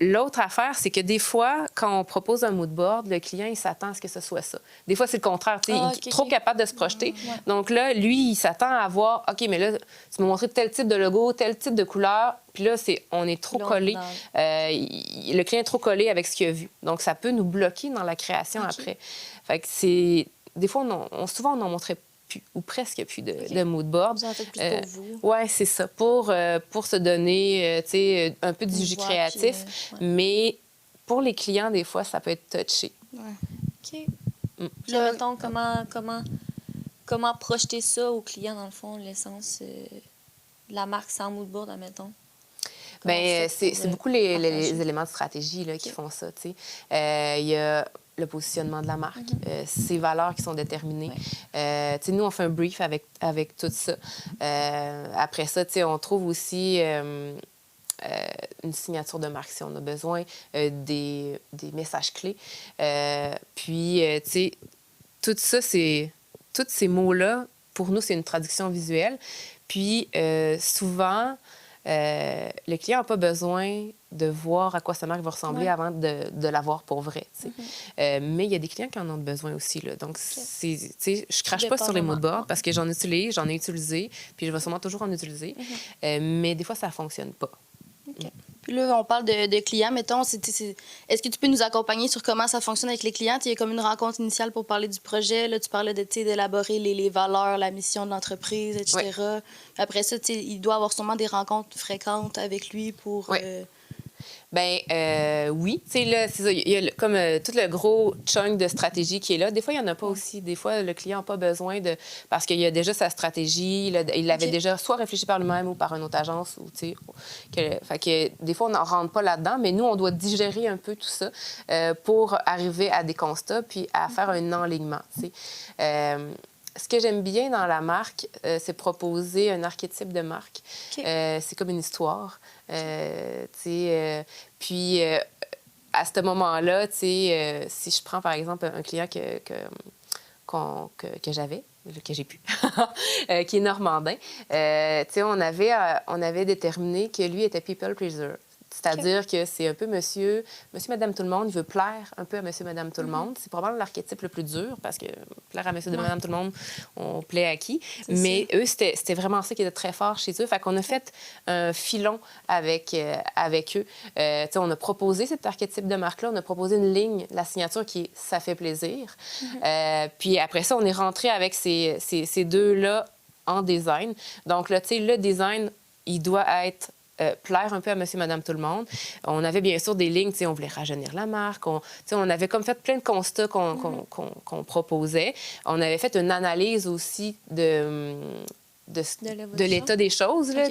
L'autre affaire, c'est que des fois, quand on propose un mood board, le client, il s'attend à ce que ce soit ça. Des fois, c'est le contraire. Il est trop capable de se projeter. Donc là, lui, il s'attend à voir, OK, mais là, tu m'as montré tel type de logo, tel type de couleur. Puis là, on est trop collé. Le client est trop collé avec ce qu'il a vu. Donc, ça peut nous bloquer dans la création après. Fait que c'est... Des fois, souvent, on n'en montrait plus, ou presque plus de mood board. Vous en faites plus pour vous. Oui, c'est ça. Pour se donner tu sais, un peu du jus créatif. Mais pour les clients, des fois, ça peut être touché. OK. Puis là, mettons, comment projeter ça aux clients, dans le fond, l'essence de la marque sans mood board, admettons? Bien, c'est beaucoup les éléments de stratégie là, qui font ça. Il y a le positionnement de la marque, ses valeurs qui sont déterminées. Nous, on fait un brief avec tout ça. Après ça, on trouve aussi une signature de marque si on a besoin, des messages clés. Puis, tout ça, tous ces mots-là, pour nous, c'est une traduction visuelle. Puis, souvent, le client n'a pas besoin de voir à quoi sa marque va ressembler avant de la voir pour vrai. Mais il y a des clients qui en ont besoin aussi. Là. Donc, je crache pas sur les mood boards parce que j'en ai utilisé, puis je vais sûrement toujours en utiliser. Mais des fois, ça ne fonctionne pas. Puis là, on parle de clients, mettons. Est-ce que tu peux nous accompagner sur comment ça fonctionne avec les clients? Il y a comme une rencontre initiale pour parler du projet. Là, tu parlais d'élaborer les valeurs, la mission de l'entreprise, etc. Après ça, il doit avoir sûrement des rencontres fréquentes avec lui pour... Bien, oui. Là, c'est ça. Il y a comme tout le gros chunk de stratégie qui est là. Des fois, il n'y en a pas aussi. Des fois, le client n'a pas besoin de... Parce qu'il y a déjà sa stratégie. Il l'avait déjà soit réfléchi par lui-même ou par une autre agence. Fait que des fois, on n'en rentre pas là-dedans. Mais nous, on doit digérer un peu tout ça pour arriver à des constats puis à faire un enlignement. Ce que j'aime bien dans la marque, c'est proposer un archétype de marque. C'est comme une histoire. Puis, à ce moment-là, si je prends, par exemple, un client que j'avais, que j'ai pu, qui est normandin, on avait déterminé que lui était people pleaser. C'est-à-dire que c'est un peu monsieur, madame, tout le monde. Il veut plaire un peu à monsieur, madame, tout le monde. C'est probablement l'archétype le plus dur parce que plaire à monsieur, madame, tout le monde, on plaît à qui? Mais eux, c'était vraiment ça qui était très fort chez eux. Fait qu'on a fait un filon avec eux. On a proposé cet archétype de marque-là. On a proposé une ligne, la signature qui est « ça fait plaisir ». Puis après ça, on est rentré avec ces deux-là en design. Donc là, le design, il doit être plaire un peu à monsieur, madame, tout le monde. On avait bien sûr des lignes, on voulait rajeunir la marque. On avait comme fait plein de constats qu'on proposait. On avait fait une analyse aussi de l'état des choses, là,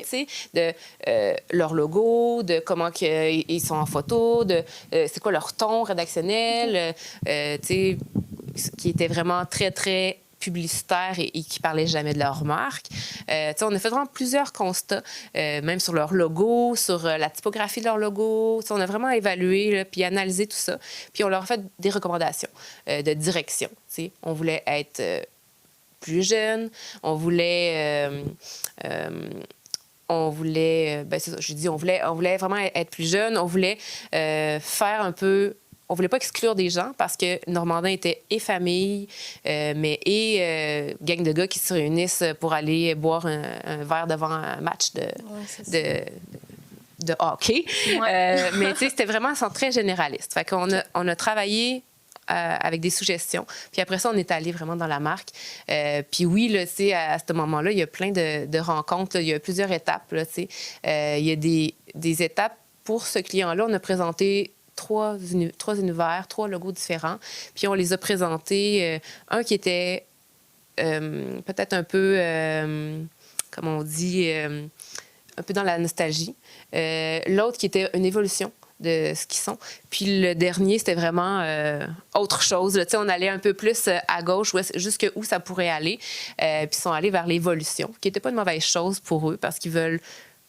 de leur logo, de comment ils sont en photo, de c'est quoi leur ton rédactionnel. qui étaient vraiment très, très publicitaires et qui parlaient jamais de leur marque. On a fait vraiment plusieurs constats, même sur leur logo, sur la typographie de leur logo. On a vraiment évalué là, puis analysé tout ça. Puis on leur a fait des recommandations de direction. On voulait être plus jeune, on voulait... c'est ça, je dis, on voulait vraiment être plus jeune, on voulait faire un peu... On voulait pas exclure des gens parce que Normandin était et famille, mais gang de gars qui se réunissent pour aller boire un verre devant un match de hockey. Ouais. Mais c'était vraiment très généraliste. Fait qu'on on a travaillé avec des suggestions. Puis après ça, on est allé vraiment dans la marque. Puis oui, là, à ce moment-là, il y a plein de rencontres. Là, il y a plusieurs étapes. Là, il y a des étapes pour ce client-là. On a présenté trois univers, 3 logos différents. Puis on les a présentés. Un qui était peut-être un peu, comment on dit, un peu dans la nostalgie. L'autre qui était une évolution de ce qu'ils sont. Puis le dernier, c'était vraiment autre chose. Là, on allait un peu plus à gauche, jusqu'où ça pourrait aller. Puis ils sont allés vers l'évolution, qui n'était pas une mauvaise chose pour eux parce qu'ils veulent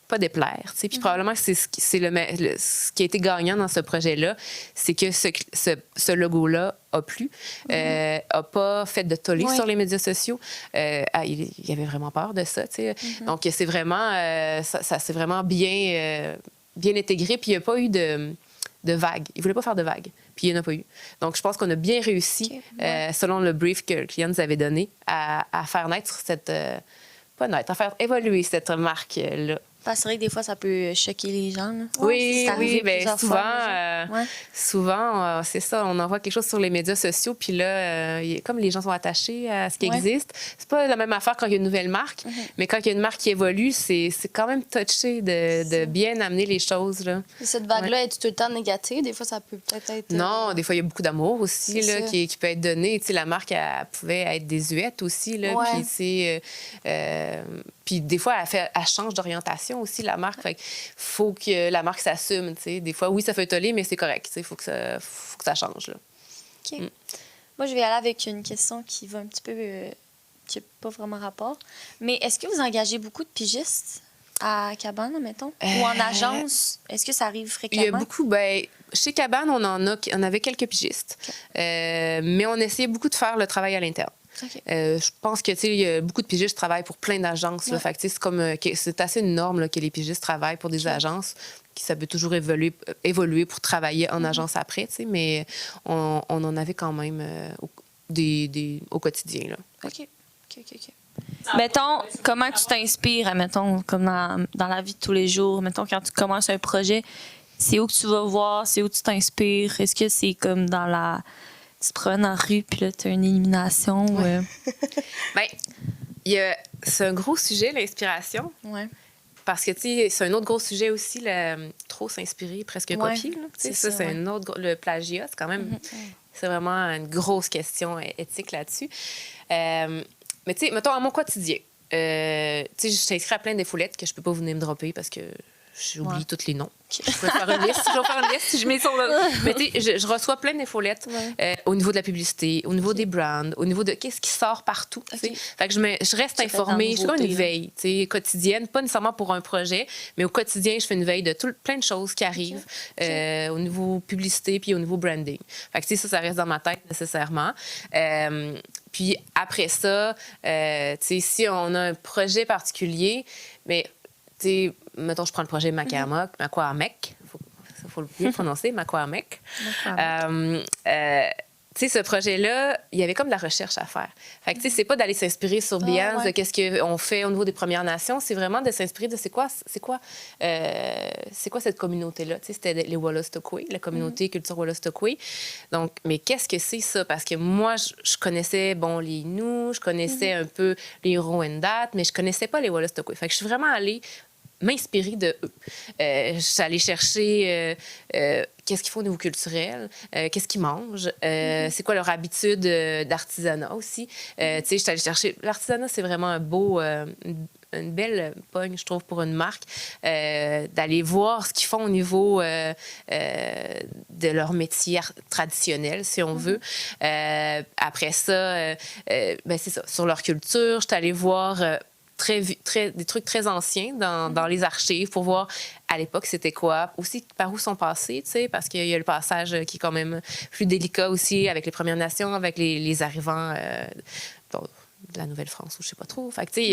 pas déplaire. Puis probablement que c'est ce qui a été gagnant dans ce projet-là, c'est que ce logo-là a plu, a pas fait de tollé sur les médias sociaux. Il y avait vraiment peur de ça. Donc c'est vraiment, ça s'est vraiment bien intégré. Puis il n'y a pas eu de vagues. Ils ne voulaient pas faire de vagues. Puis il n'y en a pas eu. Donc je pense qu'on a bien réussi, selon le brief que le client nous avait donné, à faire naître à faire évoluer cette marque-là. C'est vrai que des fois, ça peut choquer les gens. Là. Oui, bien souvent, c'est ça, on envoie quelque chose sur les médias sociaux, puis là, comme les gens sont attachés à ce qui existe, c'est pas la même affaire quand il y a une nouvelle marque, mais quand il y a une marque qui évolue, c'est quand même touché de bien amener les choses. Là. Et cette vague-là, est tout le temps négative? Des fois, ça peut peut-être être... Non, des fois, il y a beaucoup d'amour aussi là, qui peut être donné. La marque, elle pouvait être désuète aussi. Là, puis des fois, elle change d'orientation aussi, la marque. Fait qu'il faut que la marque s'assume. Des fois, oui, ça fait toller, mais c'est correct. Il faut que ça change. Là. OK. Moi, je vais aller avec une question qui va un petit peu... qui n'a pas vraiment rapport. Mais est-ce que vous engagez beaucoup de pigistes à Cabane, mettons? Ou en agence? Est-ce que ça arrive fréquemment? Il y a beaucoup... chez Cabane, on avait quelques pigistes. Okay. Mais on essayait beaucoup de faire le travail à l'interne. Okay. Je pense que il y a beaucoup de pigistes qui travaillent pour plein d'agences. Ouais. Fait que, c'est assez une norme là, que les pigistes travaillent pour des agences. Ça peut toujours évoluer pour travailler en agence après, mais on en avait quand même au quotidien. Là. OK. Mettons, comment tu t'inspires, mettons, comme dans la vie de tous les jours, mettons, quand tu commences un projet, c'est où que tu vas voir, c'est où tu t'inspires? Est-ce que c'est comme dans la... Tu te promènes en rue, puis là, tu as une élimination? Ouais. C'est un gros sujet, l'inspiration. Ouais. Parce que, c'est un autre gros sujet aussi, trop s'inspirer, presque copier. C'est un autre... Le plagiat, c'est quand même... C'est vraiment une grosse question éthique là-dessus. Mais, mettons, à mon quotidien, je suis inscrite à plein d'infolettes que je peux pas venir me dropper parce que j'oublie tous les noms. Je pourrais faire une liste. Je vais faire une liste si je mets ça. Mais je reçois plein d'infolettes au niveau de la publicité, au niveau des brands, au niveau de qu'est-ce qui sort partout. Okay. Fait que je reste informée. Je fais une veille quotidienne, pas nécessairement pour un projet, mais au quotidien, je fais une veille de plein de choses qui arrivent au niveau publicité puis au niveau branding. Fait que ça reste dans ma tête nécessairement. Puis après ça, si on a un projet particulier, mais mettons, je prends le projet Makwamek, il faut le bien prononcer, Makwamek. Ce projet-là, il y avait comme de la recherche à faire. Fait que, c'est pas d'aller s'inspirer sur Beyoncé, de qu'est-ce qu'on fait au niveau des Premières Nations, c'est vraiment de s'inspirer de c'est quoi cette communauté-là. C'était les Wolastoqey, la communauté culture Wolastoqey. Donc, mais qu'est-ce que c'est ça? Parce que moi, je connaissais, les Inuits, je connaissais un peu les Wendat, mais je connaissais pas les Wolastoqey. Fait que je suis vraiment allée m'inspirer de eux. Je suis allée chercher qu'est-ce qu'ils font au niveau culturel, qu'est-ce qu'ils mangent, c'est quoi leur habitude d'artisanat aussi. Tu sais, je suis allée chercher... L'artisanat, c'est vraiment un beau... une belle pogne, je trouve, pour une marque, d'aller voir ce qu'ils font au niveau de leur métier traditionnel, si on veut. Après ça, ben c'est ça, sur leur culture, je suis allée voir des trucs très anciens dans les archives pour voir à l'époque c'était quoi, aussi par où sont passés, tu sais, parce qu'il y a le passage qui est quand même plus délicat aussi avec les Premières Nations, avec les arrivants de la Nouvelle-France ou je sais pas trop. Fait que, tu sais, il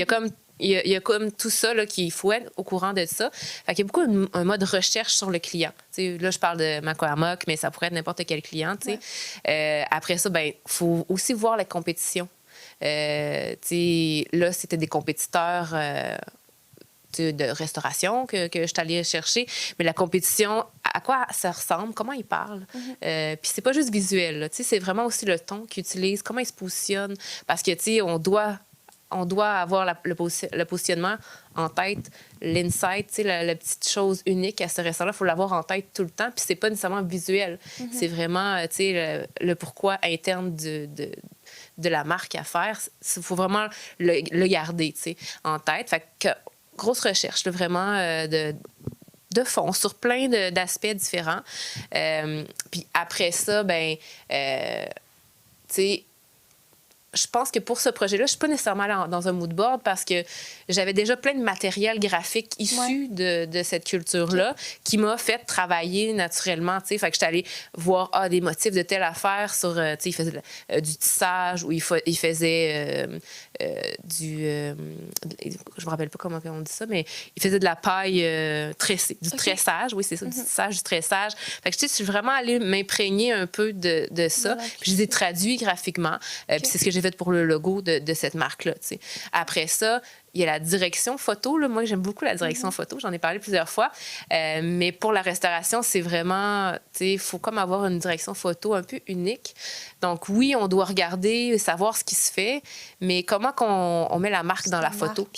y a comme tout ça là, qu'il faut être au courant de ça. Fait qu'il y a beaucoup un mode recherche sur le client. T'sais, là, je parle de Macoamoc, mais ça pourrait être n'importe quel client. Après ça, il faut aussi voir la compétition. Là, c'était des compétiteurs de restauration que je suis allée chercher. Mais la compétition, à quoi ça ressemble, comment ils parlent. Puis c'est pas juste visuel. Là, c'est vraiment aussi le ton qu'ils utilisent, comment ils se positionnent. Parce que, on doit avoir le positionnement en tête, l'insight, la petite chose unique à ce restaurant, il faut l'avoir en tête tout le temps. Puis c'est pas nécessairement visuel. C'est vraiment le pourquoi interne de la marque à faire. Il faut vraiment le garder en tête. Fait que grosse recherche, là, vraiment de fond sur plein d'aspects différents. Puis après ça, je pense que pour ce projet-là, je suis pas nécessairement allée dans un mood board parce que j'avais déjà plein de matériel graphique issu de cette culture-là qui m'a fait travailler naturellement. Fait que j'étais allée voir des motifs de telle affaire sur... il faisait du tissage ou il faisait du... je me rappelle pas comment on dit ça, mais il faisait de la paille tressée, du tressage. Oui, c'est ça, du tissage, du tressage. Fait que je suis vraiment allée m'imprégner un peu de ça. Puis je les ai traduits graphiquement. Puis c'est ce que j'ai fait pour le logo de cette marque-là. Après ça, il y a la direction photo. Là. Moi, j'aime beaucoup la direction photo. J'en ai parlé plusieurs fois. Mais pour la restauration, c'est vraiment... Il faut comme avoir une direction photo un peu unique. Donc, oui, on doit regarder, savoir ce qui se fait, mais comment on met la marque dans la photo,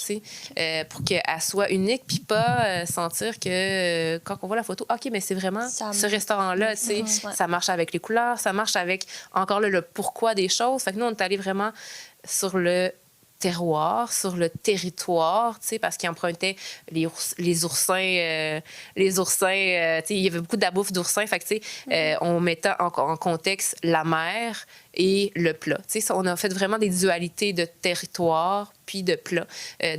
pour qu'elle soit unique, puis pas sentir que quand on voit la photo, OK, mais c'est vraiment ce restaurant-là, ça marche avec les couleurs, ça marche avec, encore là, le pourquoi des choses. Fait que nous, on est allé vraiment sur le terroir, sur le territoire, parce qu'ils empruntaient les oursins, il y avait beaucoup d'abouffe d'oursins, fait que, on mettait en contexte la mer et le plat. On a fait vraiment des dualités de territoire puis de plat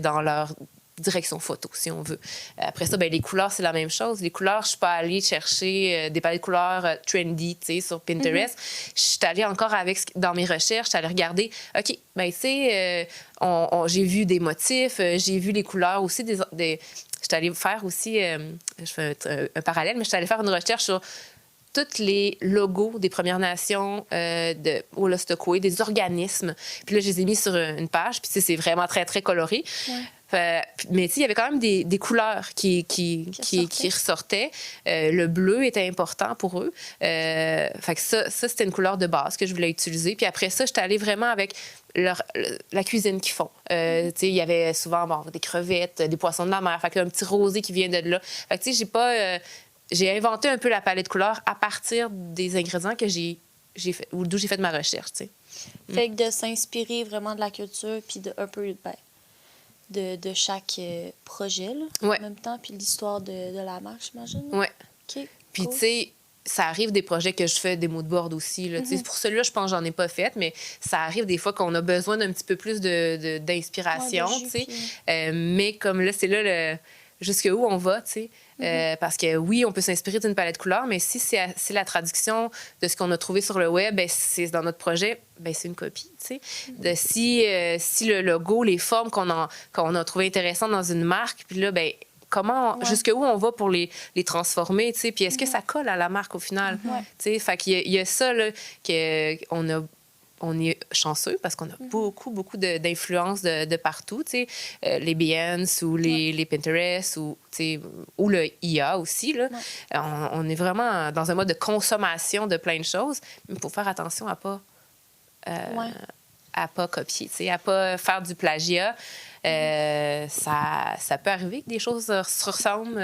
dans leur direction photo, si on veut. Après ça, les couleurs, c'est la même chose. Les couleurs, je suis pas allée chercher des palettes de couleurs trendy, sur Pinterest. Je suis allée encore dans mes recherches, je suis allée regarder, OK, j'ai vu des motifs, j'ai vu les couleurs aussi. Je suis allée faire aussi, je fais un parallèle, mais je suis allée faire une recherche sur tous les logos des Premières Nations, de Wolastoqey, des organismes. Puis là, je les ai mis sur une page, puis c'est vraiment très, très coloré. Mais il y avait quand même des couleurs qui ressortaient. Le bleu était important pour eux. Fait que ça, c'était une couleur de base que je voulais utiliser. Puis après ça, j'étais allée vraiment avec la cuisine qu'ils font. Il y avait souvent des crevettes, des poissons de la mer. Fait un petit rosé qui vient de là. Fait que j'ai inventé un peu la palette de couleurs à partir des ingrédients que j'ai fait, ou d'où j'ai fait ma recherche. Fait que de s'inspirer vraiment de la culture puis un peu de chaque projet là, en même temps, puis l'histoire de la marque, j'imagine. Oui. OK. Puis, tu sais, ça arrive des projets que je fais des mood boards aussi. Là. Pour celui-là, je pense que j'en ai pas fait, mais ça arrive des fois qu'on a besoin d'un petit peu plus d'inspiration. Mais comme là, c'est là jusqu'où on va, tu sais. Parce que oui, on peut s'inspirer d'une palette de couleurs, mais si c'est la traduction de ce qu'on a trouvé sur le web, c'est dans notre projet, c'est une copie. Si le logo, les formes qu'on a trouvé intéressantes dans une marque, puis là, jusqu'où on va pour les transformer, puis est-ce que ça colle à la marque au final? Fait qu'il y a ça là, on est chanceux parce qu'on a beaucoup, beaucoup d'influences de partout, les Behance ou les Pinterest ou le IA aussi. Là. On est vraiment dans un mode de consommation de plein de choses, mais il faut faire attention à pas pas copier, tu sais, à pas faire du plagiat. Ça peut arriver que des choses se ressemblent.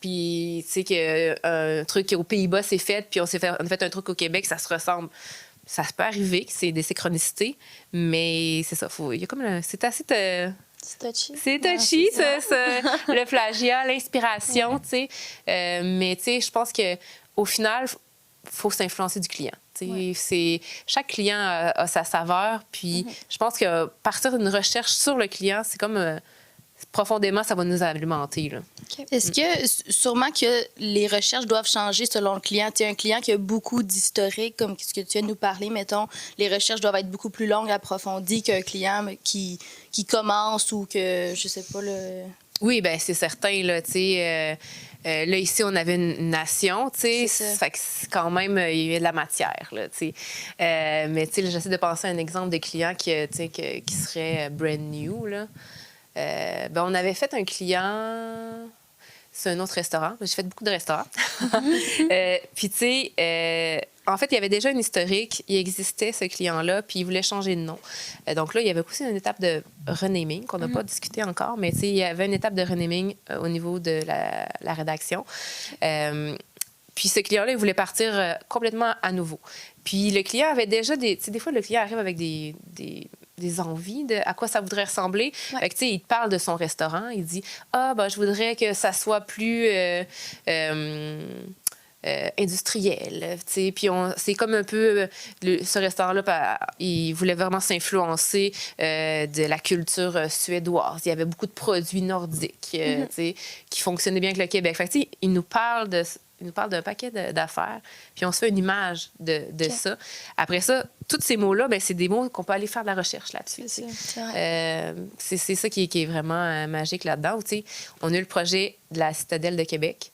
Puis, tu sais, qu'un truc aux Pays-Bas s'est fait, puis on a fait un truc au Québec, ça se ressemble. Ça peut arriver que c'est des synchronicités, mais c'est ça. Il y a comme c'est assez. C'est touchy. C'est touchy, le plagiat, l'inspiration, tu sais. Mais, tu sais, je pense qu'au final, il faut s'influencer du client. Chaque client a sa saveur. Puis, je pense que partir d'une recherche sur le client, c'est comme profondément, ça va nous alimenter. Là. Okay. Est-ce que, sûrement que les recherches doivent changer selon le client? Tu sais, un client qui a beaucoup d'historique, comme ce que tu viens de nous parler, mettons, les recherches doivent être beaucoup plus longues, approfondies qu'un client qui commence ou que, je sais pas, le... Oui, bien, c'est certain, là, tu sais... là, ici, on avait une nation, tu sais, fait que quand même, il y avait de la matière, là, tu sais. Mais, tu sais, j'essaie de penser à un exemple de client qui serait brand new, là. Ben, on avait fait un client... C'est un autre restaurant. J'ai fait beaucoup de restaurants. Puis, tu sais, en fait, il y avait déjà une historique. Il existait, ce client-là, puis il voulait changer de nom. Donc là, il y avait aussi une étape de renaming qu'on n'a pas discuté encore, mais tu sais, il y avait une étape de renaming au niveau de la rédaction. Puis ce client-là, il voulait partir complètement à nouveau. Puis le client avait déjà des... Tu sais, des fois, le client arrive avec des envies de à quoi ça voudrait ressembler. Ouais. Fait que, tu sais, il te parle de son restaurant. Il dit « Ah, ben, je voudrais que ça soit plus industriel. » Tu sais, puis c'est comme un peu... ce restaurant-là, il voulait vraiment s'influencer de la culture suédoise. Il y avait beaucoup de produits nordiques, tu sais, qui fonctionnaient bien avec le Québec. Fait que, tu sais, il nous parle d'un paquet d'affaires, puis on se fait une image de ça. Après ça, tous ces mots-là, ben, c'est des mots qu'on peut aller faire de la recherche là-dessus. C'est ça qui est vraiment magique là-dedans. Tu sais, on a eu le projet de la Citadelle de Québec.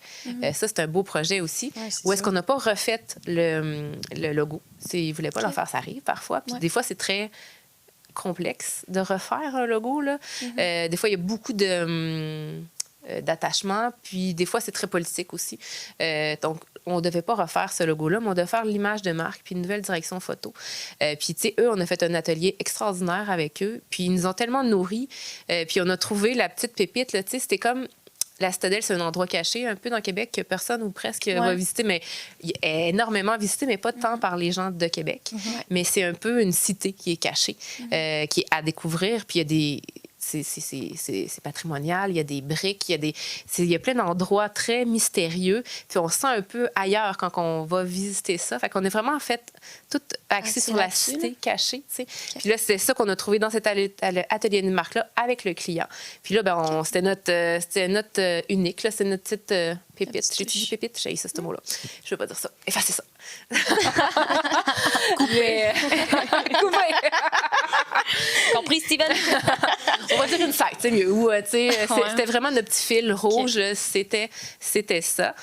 Ça, c'est un beau projet aussi. Ouais, où est-ce qu'on n'a pas refait le logo? Ils ne voulaient pas l'en faire, ça arrive parfois. Puis des fois, c'est très complexe de refaire un logo. Là. Des fois, il y a beaucoup d'attachement, puis des fois, c'est très politique aussi. Donc, on ne devait pas refaire ce logo-là, mais on devait faire l'image de marque, puis une nouvelle direction photo. Puis, tu sais, eux, on a fait un atelier extraordinaire avec eux, puis ils nous ont tellement nourris, puis on a trouvé la petite pépite, tu sais, c'était comme... La Citadelle, c'est un endroit caché un peu dans Québec que personne ou presque va visiter, mais est énormément visité, mais pas tant par les gens de Québec. Mais c'est un peu une cité qui est cachée, qui est à découvrir, puis il y a des... C'est patrimonial, il y a des briques, il y a plein d'endroits très mystérieux. Puis on se sent un peu ailleurs quand on va visiter ça. Fait qu'on est vraiment, en fait, tout axé sur la cité cachée. Tu sais. Puis là, c'est ça qu'on a trouvé dans cet atelier de marque-là avec le client. Puis là, ben, c'était notre unique, là, c'est notre petite pépite. J'ai dit pépite, j'ai ça, ce mot-là. Je veux pas dire ça. Effacez ça. Coupé. Compris, Steven? On va dire une fête, c'est mieux. Ou, c'était vraiment notre petit fil rouge, c'était ça.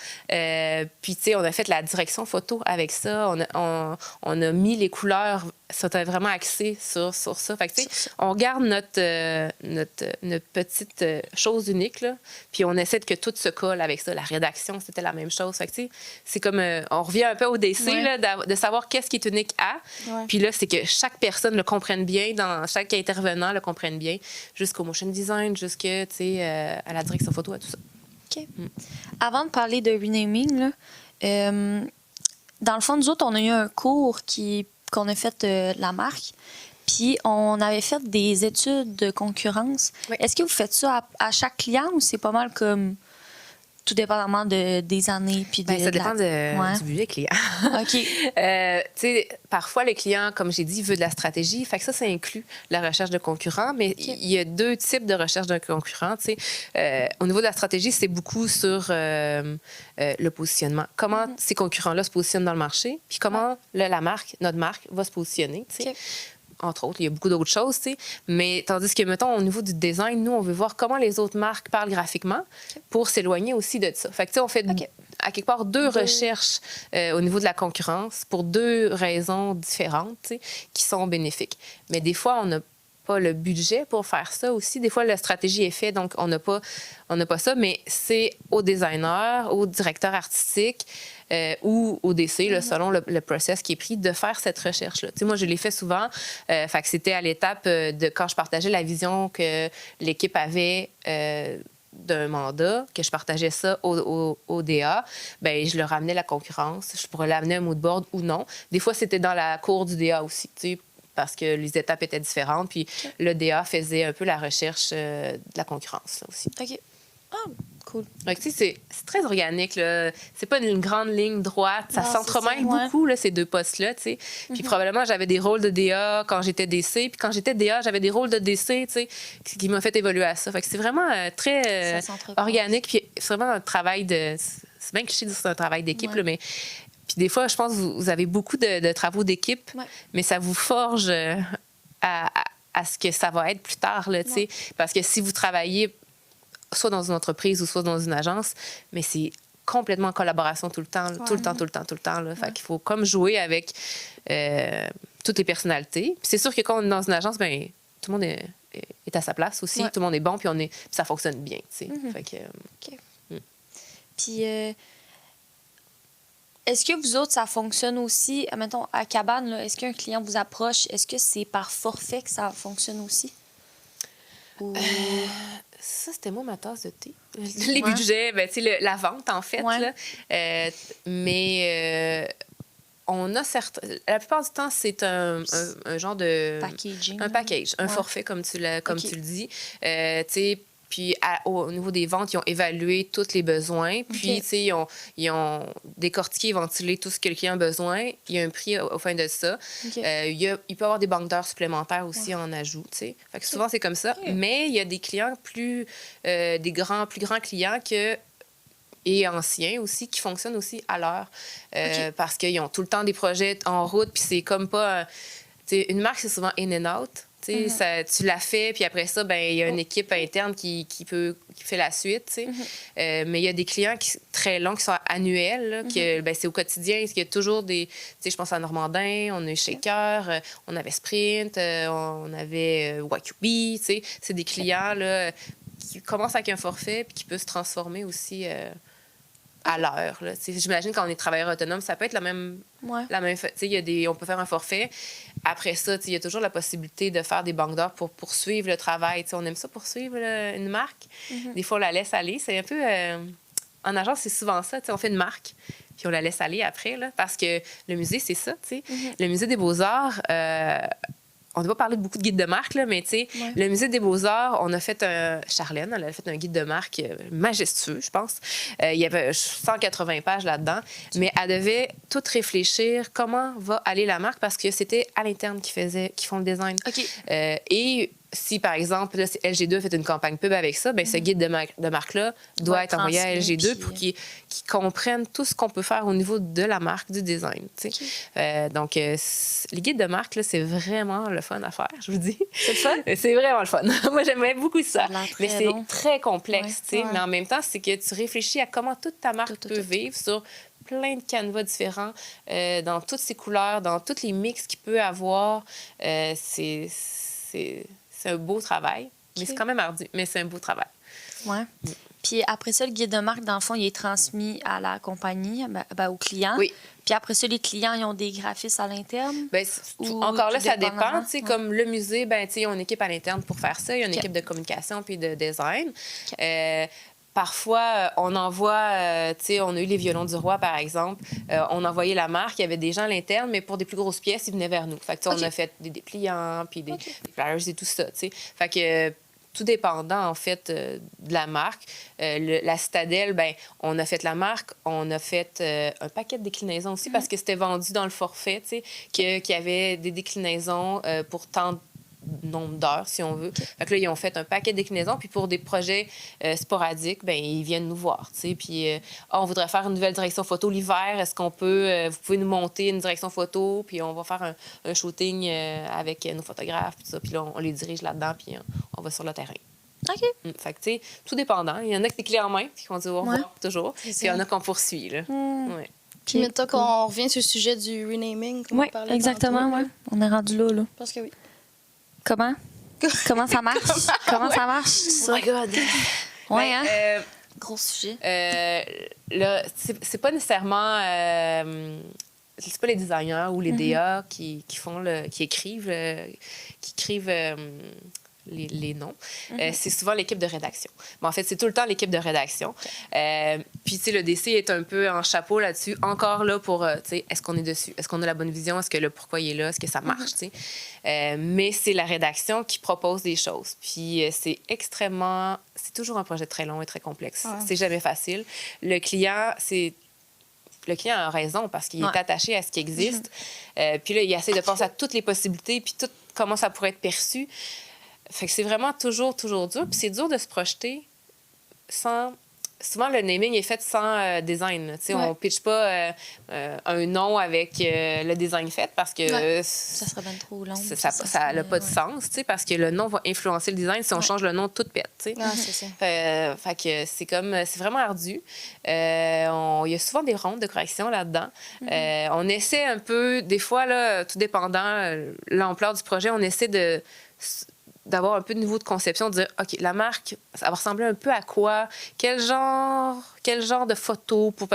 Puis, tu sais, on a fait la direction photo avec ça. On a mis les couleurs, c'était vraiment axé sur ça. Fait que, tu sais, on garde notre petite chose unique, là, puis on essaie que tout se colle avec ça. La rédaction, c'était la même chose. Fait que, tu sais, c'est comme, on revient un peu au DC, là, de savoir qu'est-ce qui est unique à. Puis là, c'est que chaque personne le comprenne bien, chaque intervenant le comprenne bien, jusqu'au motion design, jusqu'à, tu sais, à la direction photo, à tout ça. OK. Avant de parler de renaming, là, dans le fond, nous autres, on a eu un cours qu'on a fait la marque, puis on avait fait des études de concurrence. Oui. Est-ce que vous faites ça à chaque client ou c'est pas mal comme tout dépendamment des années? Puis ça dépend du budget client. OK. Tu sais, parfois, le client, comme j'ai dit, veut de la stratégie. Fait que ça inclut la recherche de concurrents, mais il y a deux types de recherche de concurrents. Tu sais, au niveau de la stratégie, c'est beaucoup sur le positionnement. Comment ces concurrents-là se positionnent dans le marché, puis comment notre marque, va se positionner. Tu sais. Entre autres, il y a beaucoup d'autres choses, tu sais. Mais tandis que, mettons, au niveau du design, nous, on veut voir comment les autres marques parlent graphiquement pour s'éloigner aussi de ça. Fait que, tu sais, on fait à quelque part deux recherches au niveau de la concurrence pour deux raisons différentes, tu sais, qui sont bénéfiques. Mais des fois, on n'a pas le budget pour faire ça aussi. Des fois, la stratégie est faite, donc on n'a pas ça, mais c'est au designer, au directeur artistique ou au DC, là, selon le process qui est pris, de faire cette recherche-là. Tu sais, moi, je l'ai fait souvent. Fait que c'était à l'étape de quand je partageais la vision que l'équipe avait d'un mandat, que je partageais ça au DA, ben je leur ramenais la concurrence. Je pourrais l'amener un mood board ou non. Des fois, c'était dans la cour du DA aussi, tu sais, parce que les étapes étaient différentes. Puis le DA faisait un peu la recherche de la concurrence là, aussi. OK. Ah, cool. Donc, tu sais, c'est très organique, là. C'est pas une grande ligne droite. Ça Non, s'entremêle c'est ça, ouais. beaucoup, là, ces deux postes-là, tu sais. Puis probablement, j'avais des rôles de DA quand j'étais DC. Puis quand j'étais DA, j'avais des rôles de DC, tu sais, qui m'ont fait évoluer à ça. Fait que c'est vraiment très Ça s'entrecroise. organique. Puis c'est vraiment un travail de... C'est bien cliché de dire que c'est un travail d'équipe, Ouais. là, mais... Puis des fois, je pense que vous avez beaucoup de travaux d'équipe, Ouais. mais ça vous forge à ce que ça va être plus tard, là, tu sais. Ouais. Parce que si vous travaillez soit dans une entreprise ou soit dans une agence, mais c'est complètement en collaboration tout le temps, tout le temps, tout le temps, tout le temps. Là. Fait qu'il faut comme jouer avec toutes les personnalités. Puis c'est sûr que quand on est dans une agence, ben tout le monde est à sa place aussi, Ouais. tout le monde est bon, puis puis ça fonctionne bien, tu sais. Fait que, Puis, est-ce que vous autres, ça fonctionne aussi, mettons, à Cabane, là, est-ce qu'un client vous approche, est-ce que c'est par forfait que ça fonctionne aussi? Ou... ça, c'était moi ma tasse de thé. Les Ouais. budgets, ben, tu sais, la vente, en fait. Ouais. Là. Mais on a certains... La plupart du temps, c'est un genre de... Packaging. Un package, un Ouais. forfait, comme tu le Ok. dis. Tu sais, puis au niveau des ventes, ils ont évalué tous les besoins. Puis, Ok. tu sais, ils ont décortiqué et ventilé tout ce que le client a besoin. Il y a un prix au fin de ça. Ok. Il peut y avoir des banques d'heures supplémentaires aussi en ajout, tu sais. Fait que souvent, c'est comme ça. Ok. Mais il y a des clients plus grands clients et anciens aussi, qui fonctionnent aussi à l'heure. Ok. Parce qu'ils ont tout le temps des projets en route, puis c'est comme pas... tu sais, une marque, c'est souvent in and out. Tu sais, tu l'as fait, puis après ça, ben il y a une équipe interne qui fait la suite. Tu sais. Mais il y a des clients très longs qui sont annuels, là, que ben, c'est au quotidien. Il y a toujours des... Tu sais, je pense à Normandin, on a eu Shaker, on avait Sprint, on avait Wakubi. Tu sais, c'est des clients là, qui commencent avec un forfait puis qui peut se transformer aussi à l'heure. Là. Tu sais, j'imagine quand on est travailleur autonome, ça peut être Ouais. tu sais, on peut faire un forfait. Après ça, tu sais, il y a toujours la possibilité de faire des banques d'heures pour poursuivre le travail. Tu sais, on aime ça poursuivre une marque. Des fois, on la laisse aller. C'est un peu... en agence, c'est souvent ça. Tu sais, on fait une marque, puis on la laisse aller après. Là, parce que le musée, c'est ça. Tu sais. Le musée des beaux-arts... on n'a pas parlé de beaucoup de guides de marque, là, mais tu sais, Ouais. le musée des beaux-arts, on a fait Charlène, elle a fait un guide de marque majestueux, je pense. Il y avait 180 pages là-dedans, mais elle devait tout réfléchir comment va aller la marque parce que c'était à l'interne qui font le design. OK. Et si, par exemple, là, LG2 a fait une campagne pub avec ça, ben ce guide de marque-là doit être envoyé à transmis, LG2 puis, pour qu'ils comprennent tout ce qu'on peut faire au niveau de la marque, du design. Tu sais. Donc, les guides de marque, là, c'est vraiment le fun à faire, je vous dis. C'est le fun? C'est vraiment le fun. Moi, j'aimais beaucoup ça. Ça a l'air très Mais c'est long. très complexe, Ouais. tu sais. Ouais. Mais en même temps, c'est que tu réfléchis à comment toute ta marque Tout. peut vivre sur plein de canevas différents, dans toutes ses couleurs, dans tous les mix qu'il peut avoir. C'est un beau travail, mais Ok. c'est quand même ardu, mais c'est un beau travail. Ouais. Puis après ça, le guide de marque, dans le fond, il est transmis à la compagnie, au client. Oui. Puis après ça, les clients, ils ont des graphistes à l'interne. Ben, Ou encore là, tout ça dépendamment? dépend. Tu sais, Ouais. Comme le musée, ben, tu sais, ils ont une équipe à l'interne pour faire ça. Il y a une Ok. équipe de communication puis de design. Parfois, on envoie, tu sais, on a eu les violons du roi, par exemple. On envoyait la marque, il y avait des gens à l'interne, mais pour des plus grosses pièces, ils venaient vers nous. Fait que, tu sais, Ok. on a fait des dépliants, puis des Ok. flyers et tout ça, tu sais. Fait que, tout dépendant, en fait, de la marque. La Citadelle, ben, on a fait la marque, on a fait un paquet de déclinaisons aussi parce que c'était vendu dans le forfait, tu sais, qu'il y avait des déclinaisons pour tant de nombre d'heures, si on veut. Fait que là, ils ont fait un paquet de déclinaisons. Puis pour des projets sporadiques, ben ils viennent nous voir, tu sais. Puis, on voudrait faire une nouvelle direction photo l'hiver. Est-ce qu'on peut... vous pouvez nous monter une direction photo, puis on va faire un shooting avec nos photographes, puis tout ça. Puis là, on les dirige là-dedans, puis on va sur le terrain. OK. Fait que, tu sais, tout dépendant. Il y en a qui des clés en main, puis qu'on dit au revoir toujours. Puis il y en a qu'on poursuit, là. Ouais. Puis mettons qu'on revient sur le sujet du renaming. comme on Oui, parlait exactement. tantôt, Ouais. On est rendu là. Parce que oui. Comment? Comment ça marche? Comment ça marche, ça? Oh my God! Ouais, hein? Ben, Gros sujet. là, c'est pas nécessairement... c'est pas les designers ou les DA qui écrivent les noms. C'est souvent l'équipe de rédaction. Mais en fait, c'est tout le temps l'équipe de rédaction. Puis, tu sais, le DC est un peu en chapeau là-dessus, encore là pour, tu sais, est-ce qu'on est dessus? Est-ce qu'on a la bonne vision? Est-ce que le pourquoi il est là? Est-ce que ça marche? Tu sais? Mais c'est la rédaction qui propose des choses. Puis, c'est toujours un projet très long et très complexe. Ouais. C'est jamais facile. Le client a raison parce qu'il est attaché à ce qui existe. Puis là, il essaie de penser à toutes les possibilités puis comment ça pourrait être perçu. Fait que c'est vraiment toujours dur. Puis c'est dur de se projeter sans... Souvent, le naming est fait sans design. Tu sais, on ne pitche pas un nom avec le design fait parce que... Ça serait bien trop long. Ça n'a pas de sens, tu sais, parce que le nom va influencer le design. Si on change le nom, tout pète, tu sais. C'est ça. Fait que c'est vraiment ardu. Il y a souvent des rondes de correction là-dedans. On essaie un peu, des fois, là, tout dépendant l'ampleur du projet, on essaie d'avoir un peu de niveau de conception, de dire, OK, la marque, ça va ressembler un peu à quoi? Quel genre de photo pour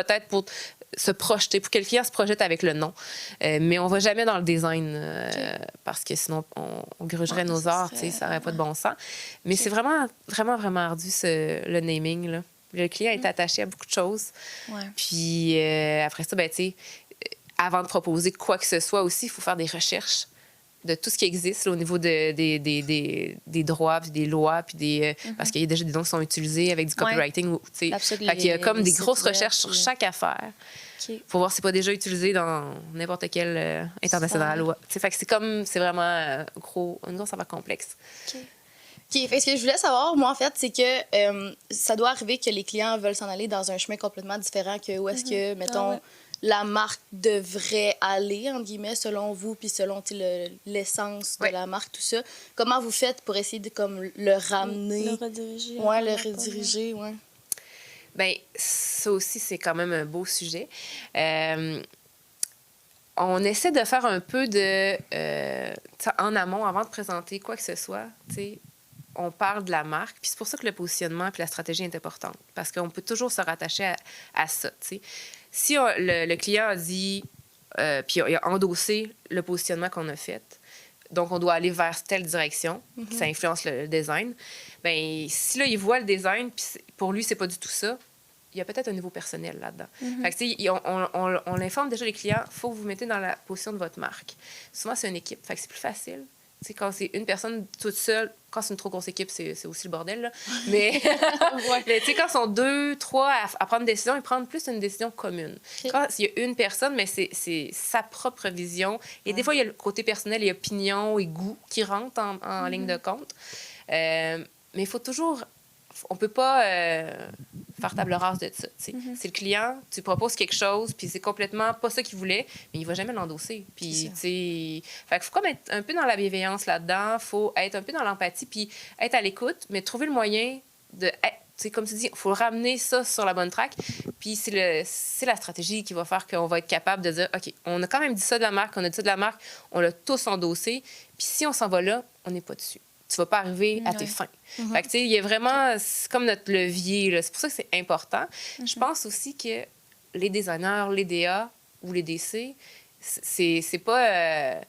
se projeter, pour que le client se projette avec le nom. Mais on va jamais dans le design parce que sinon, on grugerait nos heures, tu sais, ça n'aurait pas de bon sens. Mais c'est vraiment, vraiment, vraiment ardu, le naming, là. Le client est attaché à beaucoup de choses. Ouais. Puis après ça, ben, tu sais, avant de proposer quoi que ce soit aussi, il faut faire des recherches de tout ce qui existe là, au niveau des droits, puis des lois, puis parce qu'il y a déjà des noms qui sont utilisés avec du copywriting. Fait qu'il y a comme des grosses recherches sur chaque affaire pour voir si c'est pas déjà utilisé dans n'importe quel international. Fait que c'est vraiment une grosse affaire complexe. OK. Fait que ce que je voulais savoir, moi, en fait, c'est que ça doit arriver que les clients veulent s'en aller dans un chemin complètement différent que où est-ce que, mettons, la marque devrait aller, entre guillemets, selon vous, puis selon l'essence de la marque, tout ça. Comment vous faites pour essayer de comme, le ramener? Le rediriger. Oui, le rediriger, oui. Bien, ça aussi, c'est quand même un beau sujet. On essaie de faire un peu de... en amont, avant de présenter quoi que ce soit, tu sais, on parle de la marque. Puis c'est pour ça que le positionnement puis la stratégie est importante. Parce qu'on peut toujours se rattacher à ça, tu sais. Si le client a dit, puis il a endossé le positionnement qu'on a fait, donc on doit aller vers telle direction, ça influence le design, bien, si là, il voit le design, puis pour lui, c'est pas du tout ça, il y a peut-être un niveau personnel là-dedans. Fait que, tu sais, on informe déjà les clients, il faut que vous vous mettez dans la position de votre marque. Souvent, c'est une équipe, fait que c'est plus facile. Tu sais, quand c'est une personne toute seule, quand c'est une trop grosse équipe, c'est aussi le bordel, là. Mais, mais tu sais, quand ils sont 2, 3 à prendre une décision, ils prennent plus une décision commune. Quand il y a une personne, mais c'est sa propre vision. Et des fois, il y a le côté personnel et opinion et goût qui rentrent en ligne de compte. Mais il faut toujours... On peut pas faire table rase de ça. C'est le client, tu proposes quelque chose, puis c'est complètement pas ça qu'il voulait, mais il va jamais l'endosser. Puis, tu sais, fait qu'il faut comme être un peu dans la bienveillance là-dedans, faut être un peu dans l'empathie, puis être à l'écoute, mais trouver le moyen de... C'est comme tu dis, il faut ramener ça sur la bonne track. Puis c'est la stratégie qui va faire qu'on va être capable de dire, OK, on a quand même dit ça de la marque, on a dit ça de la marque, on l'a tous endossé. Puis si on s'en va là, on n'est pas dessus. Tu vas pas arriver à tes fins. Fait que, tu sais, il y a vraiment... C'est comme notre levier, là. C'est pour ça que c'est important. Je pense aussi que les designers, les DA ou les DC, c'est pas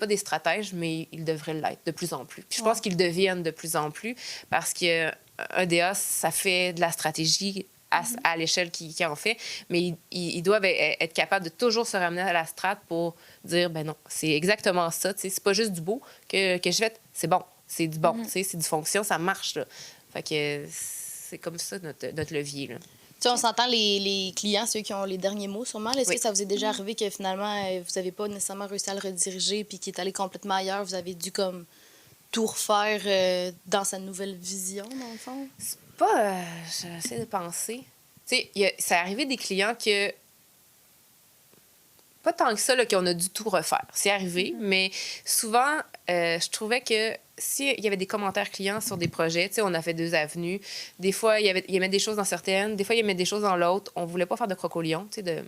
des stratèges, mais ils devraient l'être de plus en plus. Puis je pense qu'ils deviennent de plus en plus parce qu'un DA, ça fait de la stratégie à l'échelle qui en fait, mais ils doivent être capables de toujours se ramener à la strate pour dire, ben non, c'est exactement ça, tu sais, c'est pas juste du beau que je fais, c'est bon, c'est du bon, tu sais, c'est du fonction, ça marche, là. Fait que c'est comme ça notre levier, là. Tu sais, on s'entend les clients, ceux qui ont les derniers mots, sûrement. Est-ce que ça vous est déjà arrivé que finalement, vous n'avez pas nécessairement réussi à le rediriger puis qu'il est allé complètement ailleurs, vous avez dû comme tout refaire dans sa nouvelle vision, dans le fond? Pas... j'essaie de penser. Tu sais, c'est arrivé des clients que... Pas tant que ça, là, qu'on a dû tout refaire. C'est arrivé, mais souvent, je trouvais que s'il y avait des commentaires clients sur des projets, tu sais, on a fait 2 avenues. Des fois, il y avait des choses dans certaines. Des fois, il y avait des choses dans l'autre. On voulait pas faire de crocolion, tu sais, de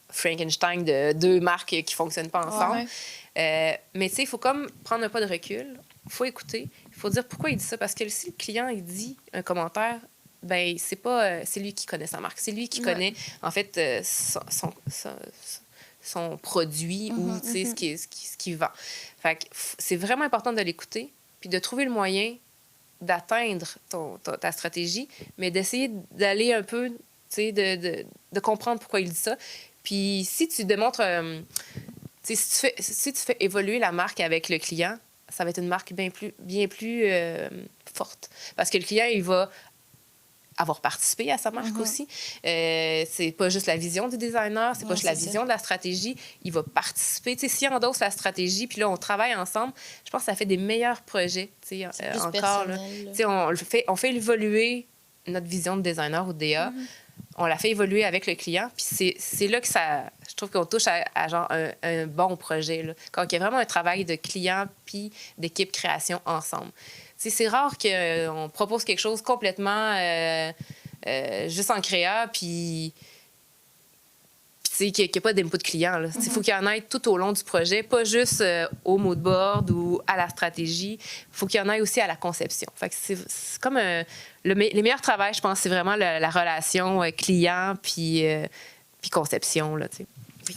Frankenstein, de 2 marques qui fonctionnent pas ensemble. Mais tu sais, il faut comme prendre un pas de recul. faut écouter. Il faut dire pourquoi il dit ça. Parce que si le client, il dit un commentaire, ben c'est pas... c'est lui qui connaît sa marque. C'est lui qui connaît, en fait, son produit ou, tu sais, ce qu'il vend. Fait que c'est vraiment important de l'écouter puis de trouver le moyen d'atteindre ta stratégie, mais d'essayer d'aller un peu, tu sais, de comprendre pourquoi il dit ça. Puis si tu démontres... tu sais, si tu fais évoluer la marque avec le client, ça va être une marque bien plus forte. Parce que le client, il va avoir participé à sa marque aussi. C'est pas juste la vision du designer, c'est pas juste la vision de la stratégie. Il va participer. Tu sais, s'il endosse la stratégie, puis là, on travaille ensemble, je pense que ça fait des meilleurs projets. Tu sais, encore, là. Tu sais, on fait évoluer notre vision de designer ou de DA. On la fait évoluer avec le client. Puis c'est là que je trouve qu'on touche à genre un bon projet. Là. Quand il y a vraiment un travail de client puis d'équipe création ensemble. C'est rare qu'on propose quelque chose complètement juste en créa, puis qu'il n'y ait pas d'input client. Il faut qu'il y en ait tout au long du projet, pas juste au mood board ou à la stratégie. Il faut qu'il y en ait aussi à la conception. Fait que c'est comme les meilleurs travails, je pense, c'est vraiment la relation client puis conception. Là,